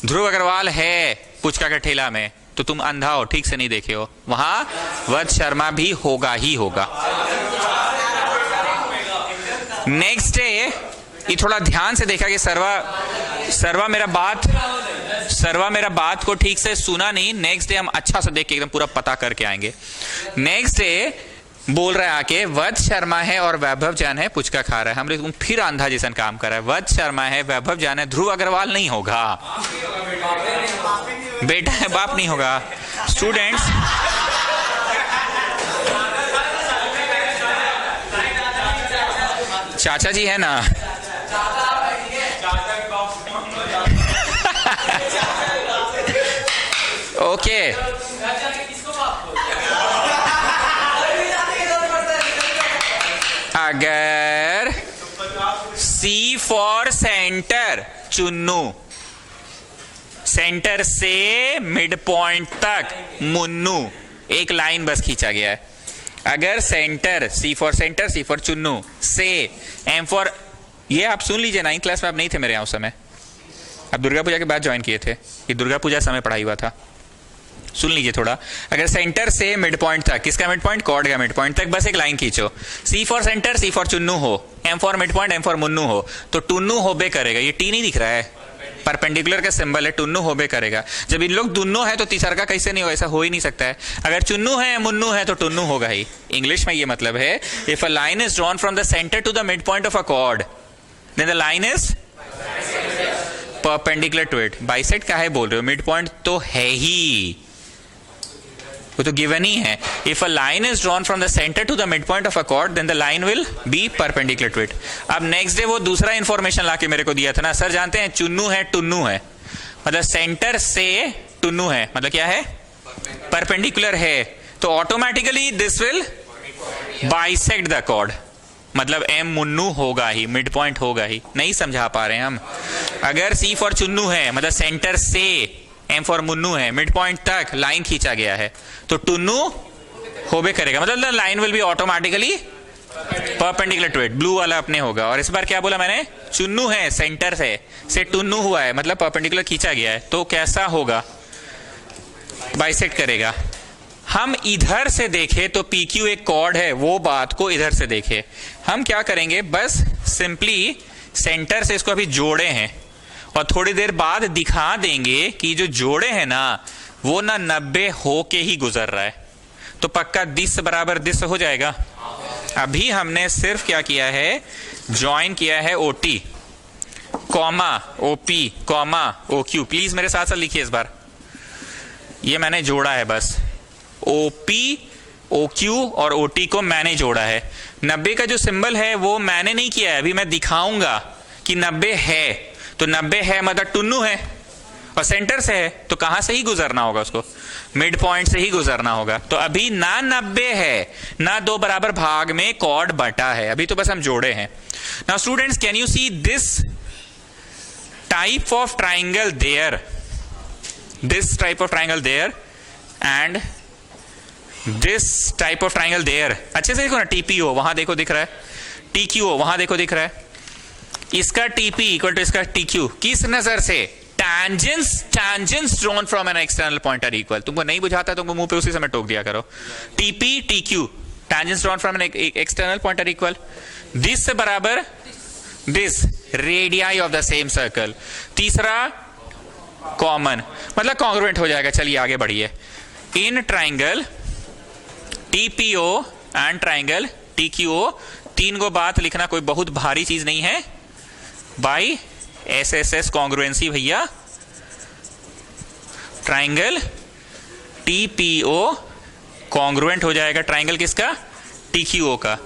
ध्रुव अग्रवाल है पुचका के ठेला में तो तुम अंधा हो, ठीक से नहीं देखे हो. वहां वत्स शर्मा भी होगा ही होगा. नेक्स्ट डे ये थोड़ा ध्यान से देखा कि सर्वा मेरा बात को ठीक से सुना नहीं. नेक्स्ट डे हम अच्छा से देख के एकदम पूरा पता करके आएंगे. नेक्स्ट डे बोल रहा है आके वत्स शर्मा है और वैभव जैन है पुचका खा रहा है. हमने तुम फिर अंधा जैसा काम कर रहा है. वत्स शर्मा है, वैभव जैन है, ध्रुव अग्रवाल नहीं होगा. बेटा है, बाप नहीं होगा. स्टूडेंट्स चाचा जी है ना. ओके अगर C for centre Chunnu, centre से मिड पॉइंट तक मुन्नू, एक लाइन बस खींचा गया है. अगर centre C for centre, C for Chunnu से M फॉर, ये आप सुन लीजिए, 9th क्लास में आप नहीं थे मेरे यहाँ उस समय, आप दुर्गा पूजा के बाद ज्वाइन किए थे, ये दुर्गा पूजा समय पढ़ाई हुआ था. सुन लीजिए थोड़ा. अगर सेंटर से मिड पॉइंट तक, किसका मिड पॉइंट, कॉर्ड का मिड पॉइंट तक बस एक लाइन खींचो. C for centre, C for Chunnu हो, M for mid point, M for Munnu हो, तो टुन्नू होबे करेगा. ये टी नहीं दिख रहा है, परपेंडिकुलर का सिंबल है, टुन्नू होबे करेगा. जब इन लोग दुन्नो है तो तीसरा का कैसे नहीं हो, ऐसा हो ही नहीं सकता है. अगर चुन्नू है मुन्नू है तो टुन्नू होगा ही. इंग्लिश में ये मतलब है, if a line is drawn from the centre to the mid point of a chord then the line is perpendicular to it. Bisect का है बोल रहे हो, मिड पॉइंट तो है ही, वो तो गिवन ही है. If a line is drawn from the centre to the mid point of a chord then the line will be perpendicular to it. अब नेक्स्ट डे वो दूसरा इंफॉर्मेशन लाके मेरे को दिया था ना, सर जानते हैं चुन्नू है टुन्नू है, मतलब सेंटर से टुन्नू है, मतलब क्या है, परपेंडिकुलर है, तो automatically this will bisect the chord, मतलब M मुन्नू होगा ही, मिड पॉइंट होगा ही. नहीं समझा पा रहे हैं हम. अगर C फॉर चुन्नू है, मतलब सेंटर से, M फॉर मुन्नू है, मिड पॉइंट तक लाइन खींचा गया है, तो टुन्नू होबे करेगा, मतलब line will be automatically perpendicular to it. Blue वाला अपने होगा. और इस बार क्या बोला मैंने, चुन्नू है सेंटर से टुन्नू हुआ है, मतलब परपेंडिकुलर खींचा गया है, तो कैसा होगा, बाइसेक्ट करेगा. हम इधर से देखे तो PQ एक कॉर्ड है, वो बात को इधर से देखे. हम क्या करेंगे, बस सिंपली सेंटर से इसको अभी जोड़े हैं और थोड़ी देर बाद दिखा देंगे कि जो जोड़े हैं ना वो ना 90 हो के ही गुजर रहा है, तो पक्का दिस बराबर दिस हो जाएगा. अभी हमने सिर्फ क्या किया है, ज्वाइन किया है OT. Comma OP comma OQ। Please मेरे साथ साथ लिखिए इस बार, ये मैंने जोड़ा है बस, OP OQ और OT को मैंने जोड़ा है। 90 का जो सिंबल है वो मैंने नहीं किया है, अभी मैं दिखाऊंगा कि 90 है, तो 90 है मतलब टुन्नू है और सेंटर से है, तो कहां से ही गुजरना होगा उसको, मिड पॉइंट से ही गुजरना होगा। तो अभी ना 90 है ना 2 बराबर भाग में कॉर्ड बटा है, अभी तो बस हम जोड़े हैं। Now students, can you see this type of triangle there, this type of triangle there and this type of triangle there. अच्छे से देखो ना, TPO वहां देखो दिख रहा है, TQO वहां देखो दिख रहा है, इसका TP इक्वल टू इसका TQ किस नजर से, tangents drawn from an external point are equal। तुमको नहीं बुझाता तुमको मुंह पे उसी समय टोक दिया करो, TP TQ tangents drawn from an external point are equal। this से बराबर this radii of the same circle। तीसरा कॉमन मतलब कॉन्ग्रुएंट हो जाएगा। चलिए आगे बढ़िए। In triangle TPO and triangle TQO, 3 गो बात लिखना कोई बहुत भारी चीज नहीं है, बाई SSS कॉन्ग्रुएंसी भैया। ट्राइंगल TPO कॉन्ग्रुएंट हो जाएगा ट्राइंगल किसका, TQO का।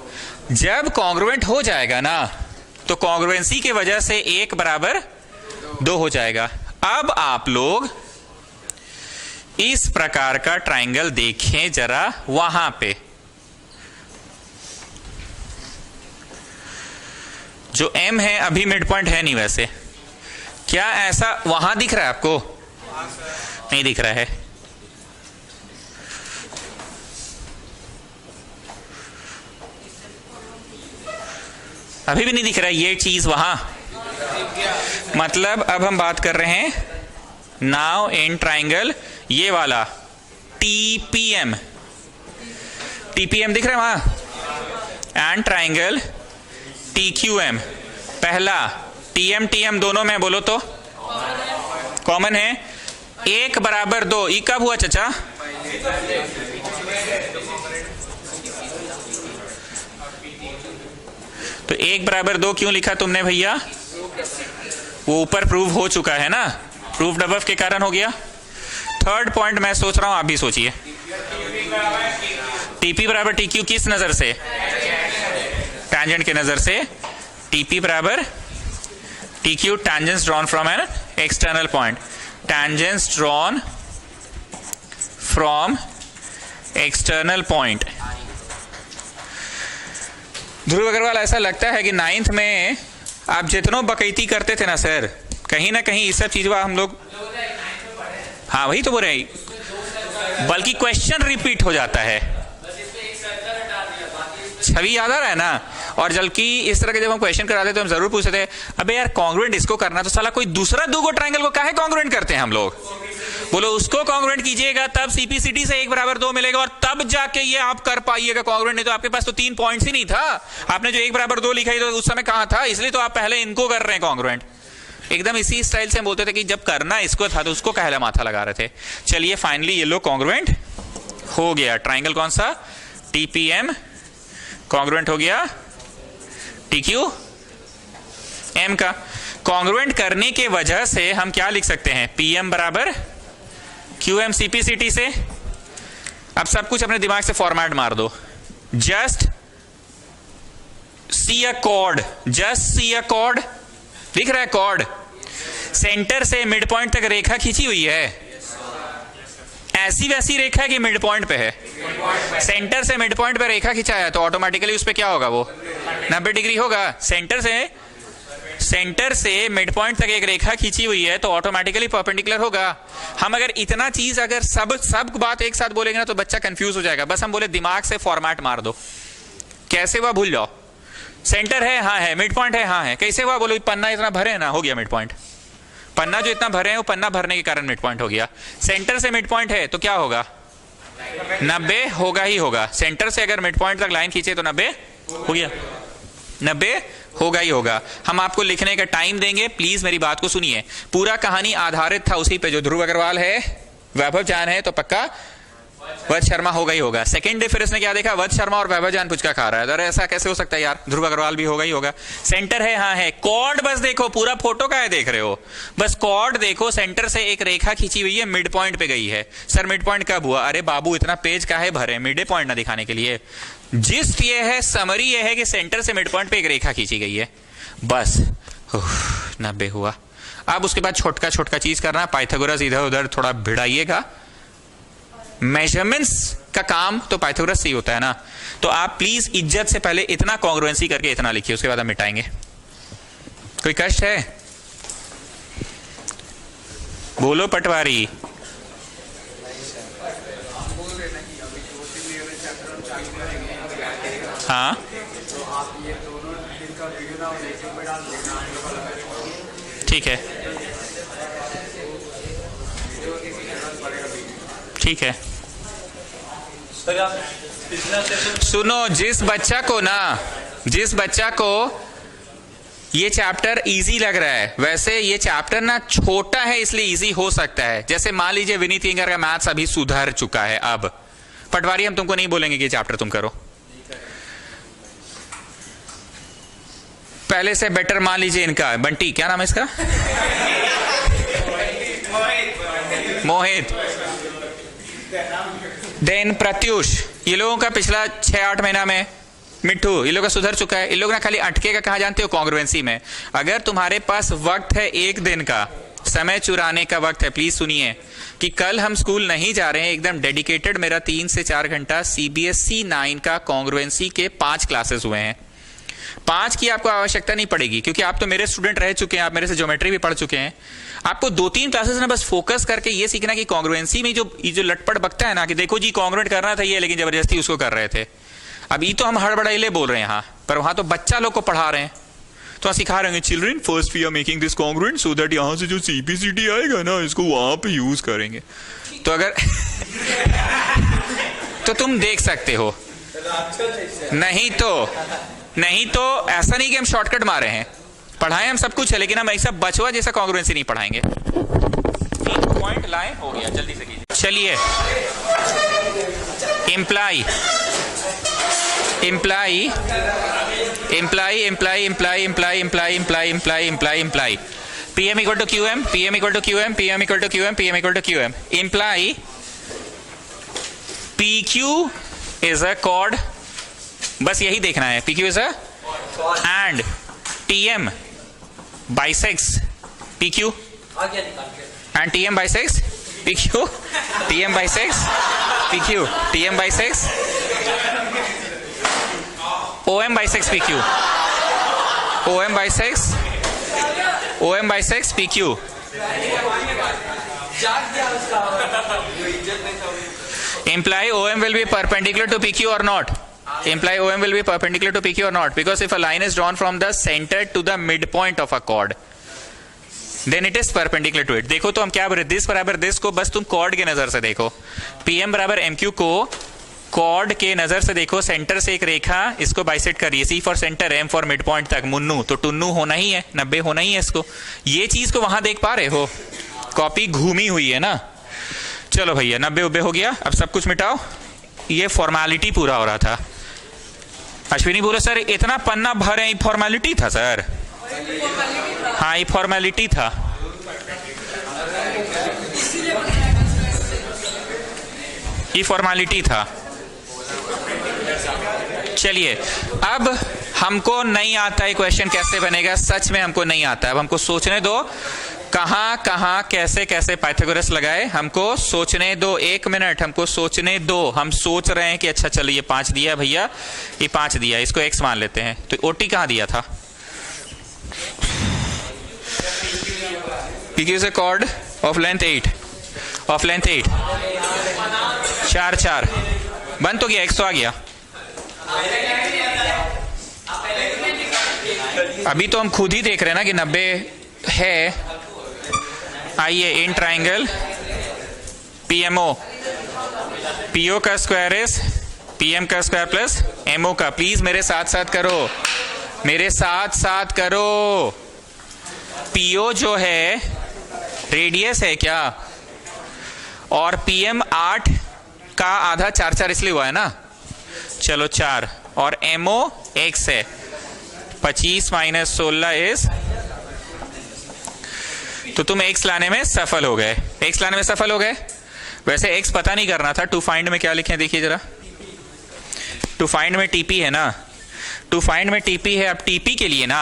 जब कॉन्ग्रुएंट हो जाएगा ना तो कॉन्ग्रुएंसी की वजह से 1 बराबर 2 हो जाएगा। अब आप लोग इस प्रकार का ट्राइंगल देखें जरा, वहां पे जो M है अभी मिड पॉइंट है नहीं, वैसे क्या ऐसा वहां दिख रहा है आपको, नहीं दिख रहा है। अभी भी नहीं दिख रहा है ये चीज वहां, मतलब अब हम बात कर रहे हैं नाउ इन ट्राइंगल ये वाला TPM दिख रहा है वहां, एंड ट्राइंगल TQM। पहला TM दोनों में बोलो तो कॉमन है, 1 बराबर 2। ई कब हुआ चाचा, तो 1 बराबर 2 क्यों लिखा तुमने भैया, वो ऊपर प्रूव हो चुका है ना, प्रूव्ड अबव के कारण हो गया। थर्ड पॉइंट मैं सोच रहा हूं आप भी सोचिए, TP बराबर TQ किस नजर से, टैंजेंट के नजर से। TP बराबर TQ tangents drawn from an external point, tangents drawn from external point। ध्रुव अग्रवाल, ऐसा लगता है कि 9th में आप जितनों बकैती करते थे ना सर, कहीं ना कहीं इस सब चीजों हम लोग, हाँ वही तो बोल रहे हैं, बल्कि क्वेश्चन रिपीट हो जाता है, छवि याद आ रहा है ना। और जबकि इस तरह के जब हम क्वेश्चन कराते तो हम जरूर पूछते थे, अबे यार कॉन्ग्रुएंट इसको करना तो साला कोई दूसरा 2 ट्राइंगल को काहे कॉन्ग्रुएंट करते हैं हम लोग, बोलो उसको कॉन्ग्रुएंट कीजिएगा तब CPCT से 1 बराबर 2 मिलेगा और तब जाके ये आप कर पाइएगा कॉन्ग्रुएंट, नहीं तो आपके पास तो 3 पॉइंट्स ही नहीं था। आपने जो 1 बराबर 2 लिखा है तो उस समय कहां था, इसलिए तो आप पहले इनको कर रहे हैं कॉन्ग्रुएंट। एकदम इसी स्टाइल से हम बोलते थे कि जब करना इसको था तो उसको कहला माथा लगा रहे थे। चलिए फाइनली ये लो कॉन्ग्रुएंट हो गया। ट्राइंगल कौन सा, TPM कॉन्ग्रुएंट हो गया TQM का। कॉन्ग्रुएंट करने के वजह से हम क्या लिख सकते हैं, PM बराबर QM CPCT से। अब सब कुछ अपने दिमाग से फॉर्मेट मार दो, जस्ट सी अ कॉर्ड, जस्ट सी अ कॉर्ड दिख रहा है, कॉर्ड सेंटर से मिड पॉइंट तक रेखा खींची हुई है, ऐसी वैसी रेखा की मिड पॉइंट पे है, सेंटर से मिड पॉइंट पे रेखा खिंचा है तो ऑटोमेटिकली उस पे क्या होगा, वो 90 डिग्री होगा। सेंटर से मिड पॉइंट तक एक रेखा खींची हुई है तो ऑटोमेटिकली परपेंडिकुलर होगा। हम अगर इतना चीज अगर सब बात एक साथ बोलेंगे ना तो बच्चा कंफ्यूज हो जाएगा। बस हम बोले दिमाग से फॉर्मेट मार दो, कैसे हुआ भूल जाओ, सेंटर है हाँ है, मिड पॉइंट है हाँ है, कैसे हुआ बोलो, पन्ना इतना भरे ना, हो गया मिड पॉइंट। पन्ना जो इतना भरे हैं वो पन्ना भरने के कारण मिड पॉइंट हो गया। सेंटर से मिड पॉइंट है तो क्या होगा, 90 होगा ही होगा। सेंटर से अगर मिड पॉइंट तक लाइन खींचे तो 90 हो गया, 90 होगा ही होगा। हम आपको लिखने का टाइम देंगे, प्लीज मेरी बात को सुनिए। पूरा कहानी आधारित था उसी पे, जो ध्रुव अग्रवाल है, वैभव जान है तो पक्का वत्स शर्मा होगा ही होगा। सेकंड डे फिर इसने क्या देखा, वत्स शर्मा और वैभव जान पुचका खा रहा है। अरे ऐसा कैसे हो सकता है यार, ध्रुव अग्रवाल भी होगा ही होगा। सेंटर है, हाँ है। कॉर्ड बस देखो, पूरा फोटो का है देख रहे हो, बस कॉर्ड देखो, सेंटर से एक रेखा खींची हुई है, मिड पॉइंट पे गई है। सर मिड पॉइंट कब हुआ? अरे बाबू इतना पेज काहे भरे मिड पॉइंट ना दिखाने के लिए। जिस्ट ये है, समरी ये है कि सेंटर से मिड पॉइंट पे एक रेखा खींची गई है, बस 90 हुआ। अब उसके बाद छोटका छोटका चीज करना, पाइथागोरस इधर उधर थोड़ा भिड़ाइएगा। मेजरमेंट्स का काम तो पाइथागोरस से ही होता है ना, तो आप प्लीज इज्जत से पहले इतना कॉन्ग्रुएंसी करके इतना लिखिए, उसके बाद हम मिटाएंगे। कोई कष्ट है? बोलो पटवारी। हाँ ठीक है, ठीक है। सुनो, जिस बच्चा को ये चैप्टर इजी लग रहा है, वैसे ये चैप्टर ना छोटा है इसलिए इजी हो सकता है। जैसे मान लीजिए विनीत किंगर का मैथ्स अभी सुधर चुका है, अब पटवारी हम तुमको नहीं बोलेंगे कि ये चैप्टर तुम करो, पहले से बेटर मान लीजिए इनका बंटी, क्या नाम है इसका, मोहित, देन प्रत्युष, ये लोगों का पिछला 6-8 महीना में, मिट्टू, ये लोग का सुधर चुका है। इन लोग ना खाली अटके का कहा जानते हो, कॉन्ग्रुएंसी में। अगर तुम्हारे पास वक्त है, एक दिन का समय चुराने का वक्त है, प्लीज सुनिए कि कल हम स्कूल नहीं जा रहे हैं, एकदम डेडिकेटेड मेरा 3 से 4 घंटा CBSE 9 का कॉन्ग्रुएंसी के 5 क्लासेस हुए हैं। 5 की आपको आवश्यकता नहीं पड़ेगी, क्योंकि आप तो मेरे स्टूडेंट रह चुके हैं, आप मेरे से ज्योमेट्री भी पढ़ चुके हैं। आपको 2-3 क्लासेस ना बस फोकस करके ये सीखना कि कॉन्ग्रुएंसी में जो लटपट बकता है ना, कि देखो जी कॉन्ग्रुएंट करना था ये, लेकिन जबरदस्ती उसको कर रहे थे। अब ये तो हम हड़बड़ाइले बोल रहे हैं यहाँ, पर वहां तो बच्चा लोग को पढ़ा रहे हैं, तो वहां सिखा रहे हैं children first we are making this congruent so that यहाँ से जो CPCD आएगा ना, इसको वहां पे यूज करेंगे। तो अगर तो तुम देख सकते हो, नहीं तो ऐसा नहीं कि हम शॉर्टकट मारे हैं, पढ़ाएं हम सब कुछ है, लेकिन हम ऐसा बचवा जैसा कॉन्ग्रुएंसी नहीं पढ़ाएंगे। 3 पॉइंट लाए, हो गया, जल्दी से कीजिए। चलिए, imply PM equal to QM, PM equal to QM, PM equal to QM, PM equal to QM. Imply PQ is a chord, बस यही देखना है, PQ is a and TM bisects PQ and TM bisects PQ, TM bisects PQ, TM bisects OM bisects PQ, OM bisects PQ. Imply OM will be perpendicular to PQ or not? Imply OM will be perpendicular to PQ or not? Because if a line is drawn from the center to the midpoint of a chord, then it is perpendicular to it. देखो तो हम क्या बोल रहे, this बराबर this को बस तुम कॉर्ड के नजर से देखो, PM बराबर MQ को कॉर्ड के नजर से देखो, सेंटर से एक रेखा इसको बाइसेक्ट कर रही है, C for centre, M for mid point तक, मुन्नू तो टुन्नू होना ही है, 90 होना ही है इसको। ये चीज को वहां देख पा रहे हो, कॉपी घूमी हुई है ना। चलो भैया 90 हो गया, अब सब कुछ मिटाओ, ये फॉर्मेलिटी पूरा हो रहा था। अश्विनी बोले सर इतना पन्ना भरे, ये फॉर्मेलिटी था सर। हाँ ये फॉर्मेलिटी था। ये फॉर्मेलिटी था। चलिए अब हमको नहीं आता है क्वेश्चन कैसे बनेगा, सच में हमको नहीं आता है। अब हमको सोचने दो कहां कहां कैसे कैसे पाइथागोरस लगाए, हमको सोचने दो, 1 मिनट हमको सोचने दो। हम सोच रहे हैं कि अच्छा चलो ये 5 दिया भैया, ये 5 दिया, इसको x मान लेते हैं। तो OT कहां दिया था? PQ is a chord of length 8, of length 8, 4 4 बन तो गया, x तो आ गया। अभी तो हम खुद ही देख रहे हैं ना कि 90 है। आइए इन ट्राइंगल PMO, PO का स्क्वायर इज PM का स्क्वायर प्लस MO का। प्लीज मेरे साथ साथ करो, मेरे साथ साथ करो। PO जो है रेडियस है क्या, और PM 8 का आधा 4 इसलिए हुआ है ना, चलो 4, और MO x है 25 माइनस 16 इज, तो तुम x लाने में सफल हो गए, x लाने में सफल हो गए। वैसे x पता नहीं करना था, टू फाइंड में क्या लिखे देखिए जरा, टू फाइंड में TP है ना, टू फाइंड में TP है। अब TP के लिए ना,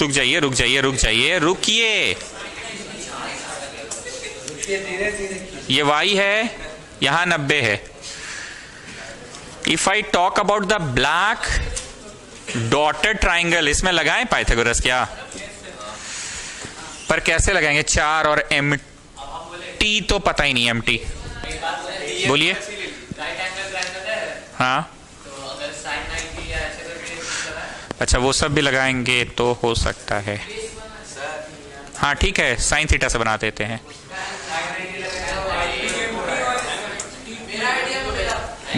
रुक जाइए रुक जाइए रुक जाइए रुकिए, ये y है, यहां 90 है। If I talk about the black dotted triangle, इसमें लगाएं पाइथागोरस क्या, पर कैसे लगाएंगे, 4 और MT तो पता ही नहीं, MT बोलिए। हाँ अच्छा, वो सब भी लगाएंगे तो हो सकता है। हाँ ठीक है, साइन थीटा से बना देते हैं।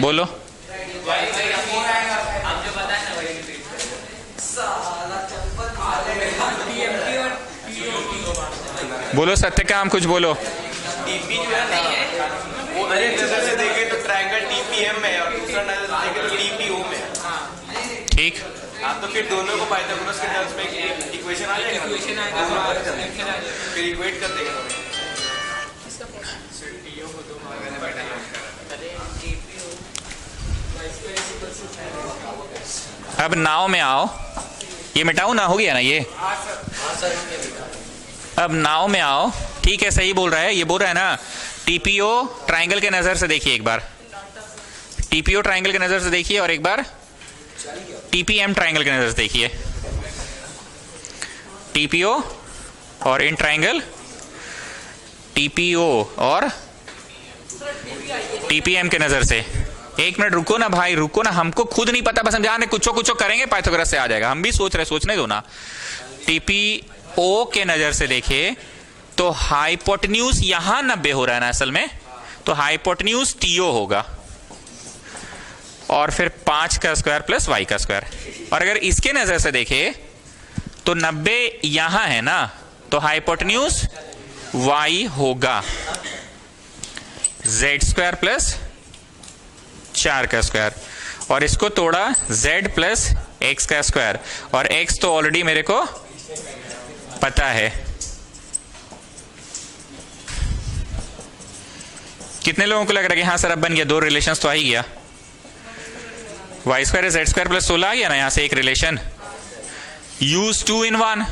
बोलो बोलो सत्यकाम, कुछ बोलो। टीपी जो है ना, वो एक नजर से देखे तो ट्रायंगल TPM में, और दूसरा नजर से देखे तो TPO में। ठीक, आप तो फिर दोनों को पाइथागोरस के टर्म्स में एक इक्वेशन आ जाएगा, फिर इक्वेट कर देगा। अब नाव में आओ, ये मिटाऊ ना, हो गया ना ये। अब नाव में आओ, ठीक है सही बोल रहा है, ये बोल रहा है ना, TPO ट्राइंगल के नजर से देखिए एक बार, TPO ट्राइंगल के नजर से देखिए, और एक बार TPM ट्राइंगल के नजर से देखिए। TPO और इन ट्राइंगल, TPO और TPM के नजर से। एक मिनट रुको ना भाई, रुको ना, हमको खुद नहीं पता, बस हम जाने कुछ कुछ करेंगे, पाइथागोरस से आ जाएगा। हम भी सोच रहे, सोचने दो ना। TPO के नजर से देखे तो हाइपोटेन्यूज यहां 90 हो रहा है ना असल में, तो हाइपोटेन्यूज TO होगा, और फिर 5 का स्क्वायर प्लस y का स्क्वायर। और अगर इसके नजर से देखे तो 90 यहां है ना, तो हाइपोटेन्यूज y होगा z स्क्वायर प्लस 4 का स्क्वायर, और इसको तोड़ा z प्लस x का स्क्वायर, और x तो ऑलरेडी मेरे को पता है। कितने लोगों को लग रहा है कि हाँ सर अब बन गया, 2 रिलेशंस तो आ ही गया, y स्क्वायर है z स्क्वायर प्लस 16 आ गया ना, यहां से एक relation. Use 2 in 1,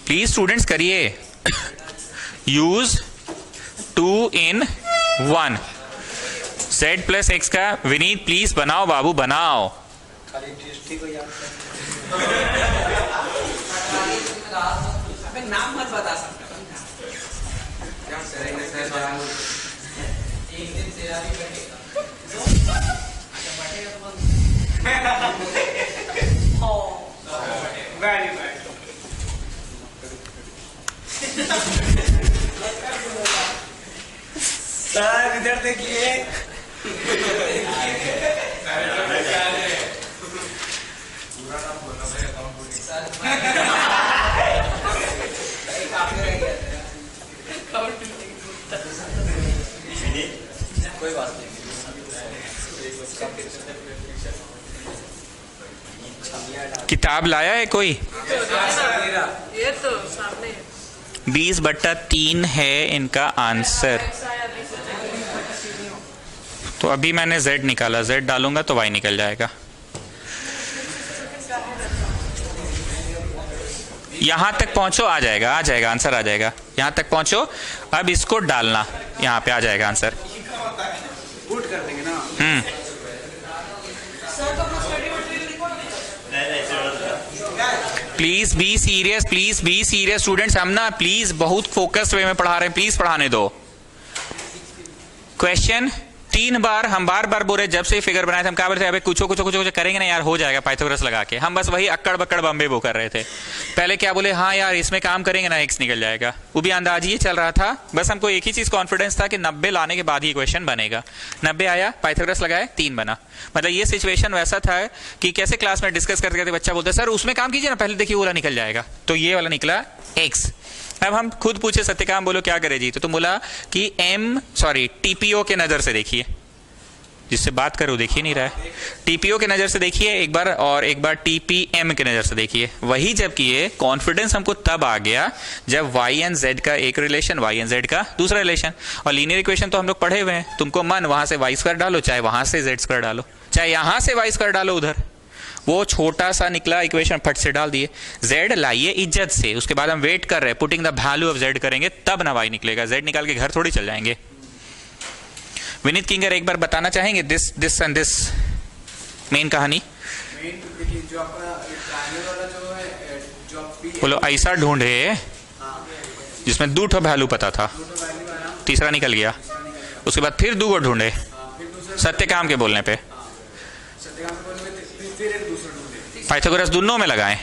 please students करिए, यूज 2 in 1। z प्लस x का, विनीत प्लीज बनाओ बाबू बनाओ। नाम मत बता सकते। सर इधर देखिए, कोई बात नहीं। किताब लाया है कोई? ये तो सामने 20/3 है इनका आंसर। तो अभी मैंने z निकाला, z डालूंगा तो y निकल जाएगा। यहां तक पहुंचो, आ जाएगा, आ जाएगा आंसर, आ जाएगा। यहां तक पहुंचो, अब इसको डालना, यहां पे आ जाएगा आंसर। कर देंगे ना। Please be serious, please be serious students. हम ना प्लीज बहुत फोकस्ड वे में पढ़ा रहे हैं, प्लीज पढ़ाने दो। क्वेश्चन 3 बार हम बार बार बोल रहे, जब से फिगर बनाए थे हम क्या बोल रहे थे, अबे कुछ करेंगे ना यार, हो जाएगा पाइथागोरस लगा के। हम बस वही अक्कड़ बक्कड़ बम्बे वो कर रहे थे। पहले क्या बोले, हाँ यार इसमें काम करेंगे ना x निकल जाएगा, वो भी अंदाज ये चल रहा था। बस हमको एक ही चीज कॉन्फिडेंस था कि 90 लाने के बाद ही क्वेश्चन बनेगा। 90 आया, पाइथागोरस लगाए, 3 बना। मतलब ये सिचुएशन वैसा था कि कैसे क्लास में डिस्कस करते करते बच्चा बोलता है सर उसमें काम कीजिए ना, पहले देखिए वो वाला निकल जाएगा। तो ये वाला निकला x। अब हम खुद पूछे सत्यकाम बोलो क्या करे जी, तो तुम बोला कि टीपीओ के नजर से देखिए, जिससे बात करो देखिए नहीं रहा है, टीपीओ के नजर से देखिए एक बार, और एक बार टीपीएम के नजर से देखिए। वही जब किए कॉन्फिडेंस हमको तब आ गया जब वाई एंड जेड का एक रिलेशन, वाई एंड जेड का दूसरा रिलेशन। और लीनियर इक्वेशन तो हम लोग पढ़े हुए हैं, तुमको मन वहां से वाई स्क्वायर डालो, चाहे वहां से जेड स्क्वायर डालो, चाहे यहां से वाई स्क्वायर डालो, उधर वो छोटा सा निकला इक्वेशन फट से डाल दिए। जेड लाइए इज्जत से, उसके बाद हम वेट कर रहे हैं, putting the value of Z करेंगे तब ना वाई निकलेगा। जेड निकाल के घर थोड़ी चल जाएंगे। विनीत किंगर एक बार बताना चाहेंगे दिस एंड दिस मेन कहानी? जो आपका ट्रायंगल वाला जो है, जो आप बोलो ऐसा ढूंढे जिसमें 2 ठो वैल्यू पता था, तीसरा निकल गया, उसके बाद फिर 2 ढूंढे सत्यकाम के बोलने पे, पाइथागोरस दोनों में लगाए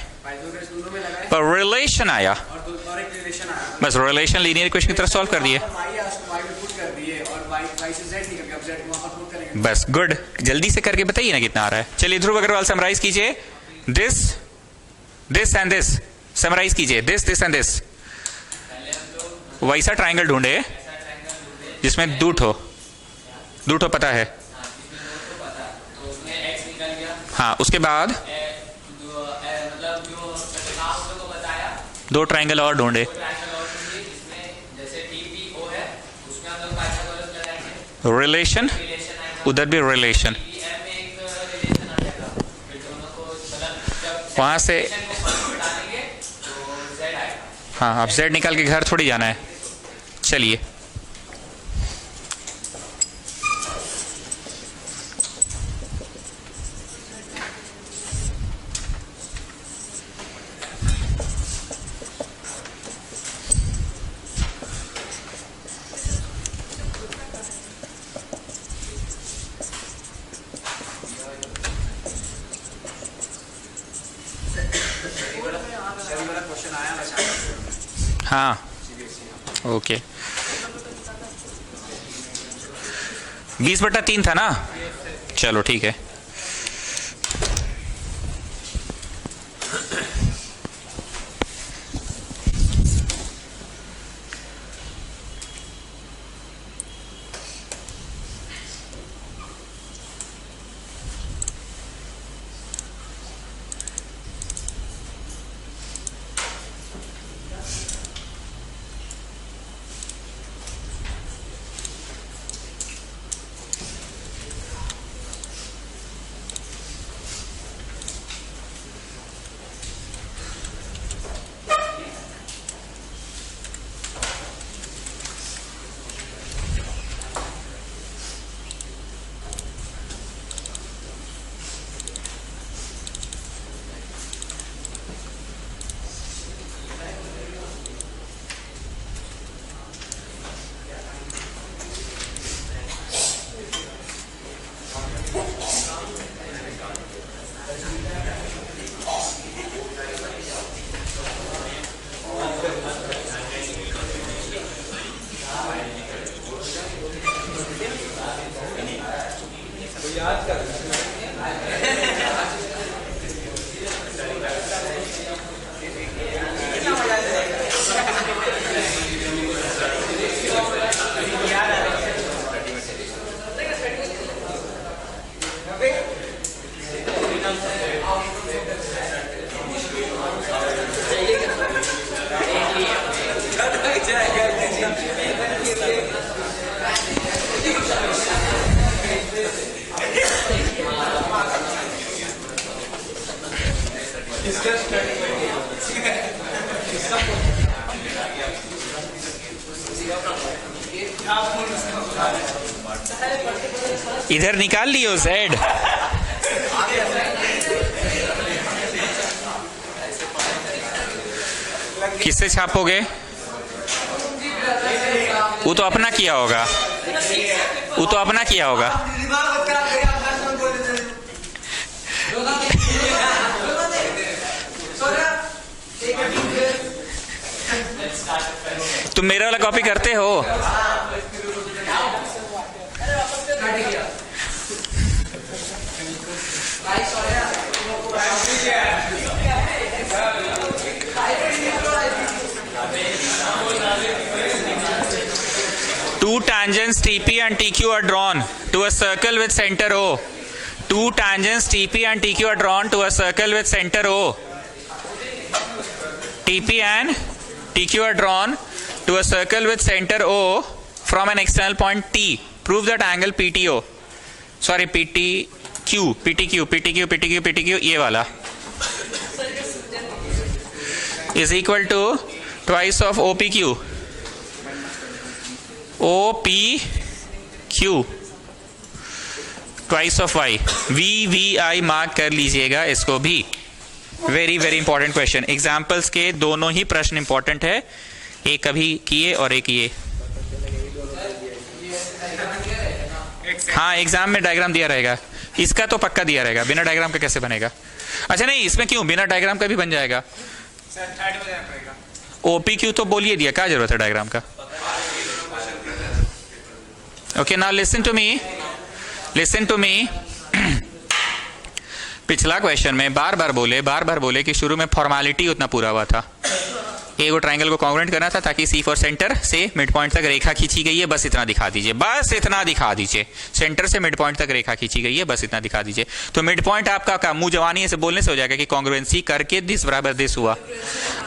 पर रिलेशन आया, और एक रिलेशन आया, बस रिलेशन लीनियर इक्वेशन की तरह सॉल्व कर दिए, बस गुड। जल्दी से करके बताइए ना कितना आ रहा है। चलिए ध्रुव अग्रवाल समराइज कीजिए, दिस एंड दिस समराइज कीजिए, दिस एंड दिस। वैसा ट्राइंगल ढूंढे जिसमें 2 ठो पता है, हाँ, उसके बाद 2 ट्राइंगल और ढूंढे, रिलेशन, उधर भी रिलेशन, वहां से, हाँ, अब जेड निकाल के घर थोड़ी जाना है। चलिए हाँ, ओके, 20/3 था ना, चलो ठीक है। इधर निकाल लियो जेड, किससे छापोगे? वो तो अपना किया होगा, वो तो अपना किया होगा। तुम मेरा वाला कॉपी करते हो? Two tangents TP and TQ are drawn to a circle with center O. Two tangents TP and TQ are drawn to a circle with center O. TP and TQ are drawn to a circle with center O from an external point T. Prove that angle PTO. Sorry, PTQ, ये वाला is equal to twice of OPQ. OPQ twice of Y. VVI mark कर लीजिएगा इसको भी. Very very important question. Examples के दोनों ही प्रश्न important है. एक अभी किए और एक ये. हाँ, एग्जाम में डायग्राम दिया रहेगा. इसका तो पक्का दिया रहेगा. बिना डायग्राम का कैसे बनेगा? अच्छा नहीं, इसमें क्यों, बिना डायग्राम का भी बन जाएगा. OPQ तो बोलिए दिया, क्या जरूरत है डायग्राम का. Okay, now listen to me. पिछला क्वेश्चन में बार बार बोले कि शुरू में फॉर्मेलिटी उतना पूरा हुआ था. एगो ट्राइंगल को कॉन्ग्रुएंट करना था ताकि C फॉर सेंटर से मिड पॉइंट तक रेखा खींची गई है, बस इतना दिखा दीजिए. सेंटर से मिड पॉइंट तक रेखा खींची गई है, बस इतना दिखा दीजिए. तो मिड पॉइंट आपका मुंह जवानी से बोलने से हो जाएगा कि कॉन्ग्रुएंसी करके दिस बराबर दिस हुआ.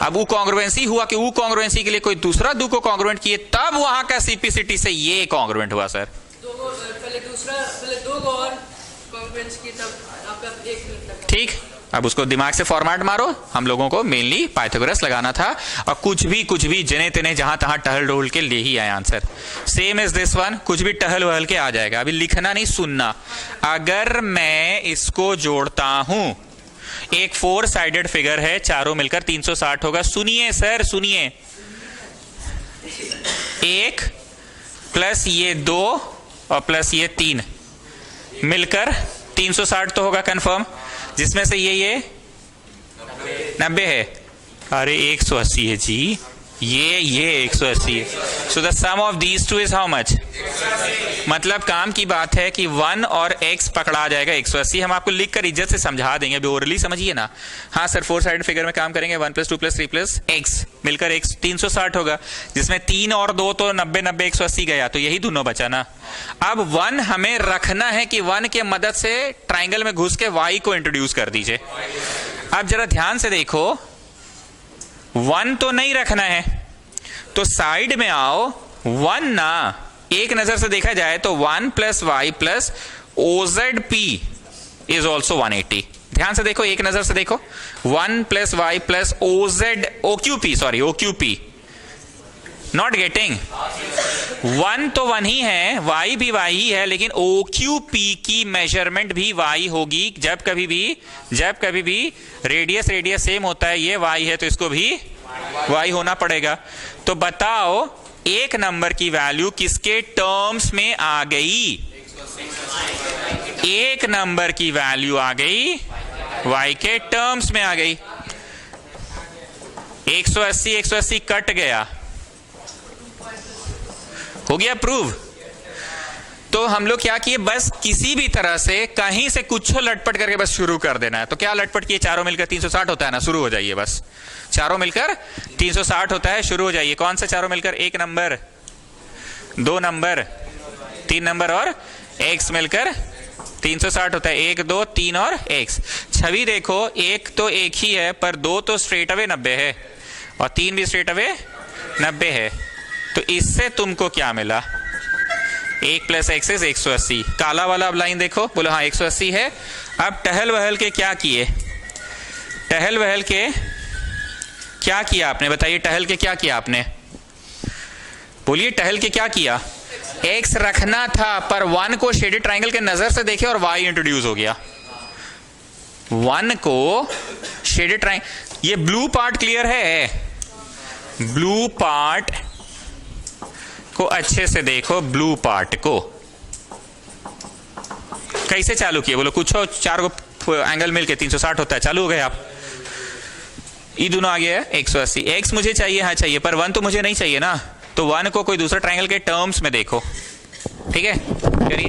अब वो कॉन्ग्रुएंसी हुआ कि वो कॉन्ग्रुएंसी के लिए कोई दूसरा दो को कॉन्ग्रुएंट किए, तब वहां का CPCT से ये कॉन्ग्रुएंट हुआ. सर पहले दो को और कॉन्फ्रेंस की, तब आपका 1 मिनट लगा. ठीक, अब उसको दिमाग से फॉर्मेट मारो. हम लोगों को मेनली पाइथागोरस लगाना था और कुछ भी जने तेने जहां तहां टहल डोल के ले ही आए answer. Same is this one, कुछ भी टहल वहल के आ जाएगा. अभी लिखना नहीं, सुनना. अगर मैं इसको जोड़ता हूं, एक 4 साइडेड फिगर है, चारों मिलकर 360 होगा. सुनिए सर, सुनिए. 1 प्लस ये 2 और प्लस ये 3 मिलकर 360 तो होगा कंफर्म, जिसमें से ये 90 है. अरे 180 है जी, ये 180 है. So the sum of these two is how much. मतलब काम की बात है कि 1 और x पकड़ा जाएगा 180. हम आपको लिख कर इज्जत से समझा देंगे, अभी ओरली समझिए ना. हाँ सर, 4 साइड फिगर में काम करेंगे. 1 + 2 + 3 + x मिलकर 360 होगा, जिसमें 3 और 2 तो 90 180 गया, तो यही दोनों बचा ना. अब 1 हमें रखना है कि 1 के मदद से ट्राइंगल में घुस के y को इंट्रोड्यूस कर दीजिए. अब जरा ध्यान से देखो, 1 तो नहीं रखना है, तो साइड में आओ. 1 ना, एक नजर से देखा जाए तो 1 + y + OZP इज ऑल्सो 180. ध्यान से देखो, एक नजर से देखो. 1 + y + OQP. Not getting. 1 तो 1 ही है, y भी y ही है, लेकिन OQP की मेजरमेंट भी y होगी. जब कभी भी रेडियस सेम होता है, ये y है तो इसको भी y होना पड़ेगा. तो बताओ, एक नंबर की वैल्यू किसके टर्म्स में आ गई? एक नंबर की वैल्यू आ गई y के टर्म्स में आ गई. 180 कट गया, हो गया प्रूव. तो हम लोग क्या किए, बस किसी भी तरह से कहीं से कुछ लटपट करके बस शुरू कर देना है. तो क्या लटपट किए, चारों मिलकर 360 होता है ना, शुरू हो जाइए. बस चारों मिलकर 360 होता है, शुरू हो जाइए. कौन से चारों मिलकर? 1 नंबर, 2 नंबर, 3 नंबर और x मिलकर 360 होता है. 1 2 3 और x. छवि देखो, 1 तो एक ही है, पर 2 तो स्ट्रेट अवे 90 है और 3 भी स्ट्रेट अवे 90 है. तो इससे तुमको क्या मिला? 1 + x इज 180. काला वाला अब लाइन देखो, बोलो हाँ 180 है. अब टहल वहल के क्या किए? टहल वहल के क्या किया आपने? बताइए, टहल के क्या किया आपने? बोलिए, टहल के क्या किया? x रखना था, पर 1 को शेडेड ट्राइंगल के नजर से देखे और y इंट्रोड्यूस हो गया. 1 को शेडेड ट्राइंगल, ये ब्लू पार्ट क्लियर है? ब्लू पार्ट को अच्छे से देखो. ब्लू पार्ट को कैसे चालू किए? बोलो कुछ हो, 4 को एंगल मिलके 360 होता है, चालू हो गए आप. ये दोनों आ गया 180. x मुझे चाहिए, हाँ चाहिए, पर 1 तो मुझे नहीं चाहिए ना. तो 1 को कोई दूसरा ट्राइंगल के टर्म्स में देखो. ठीक है, करिए.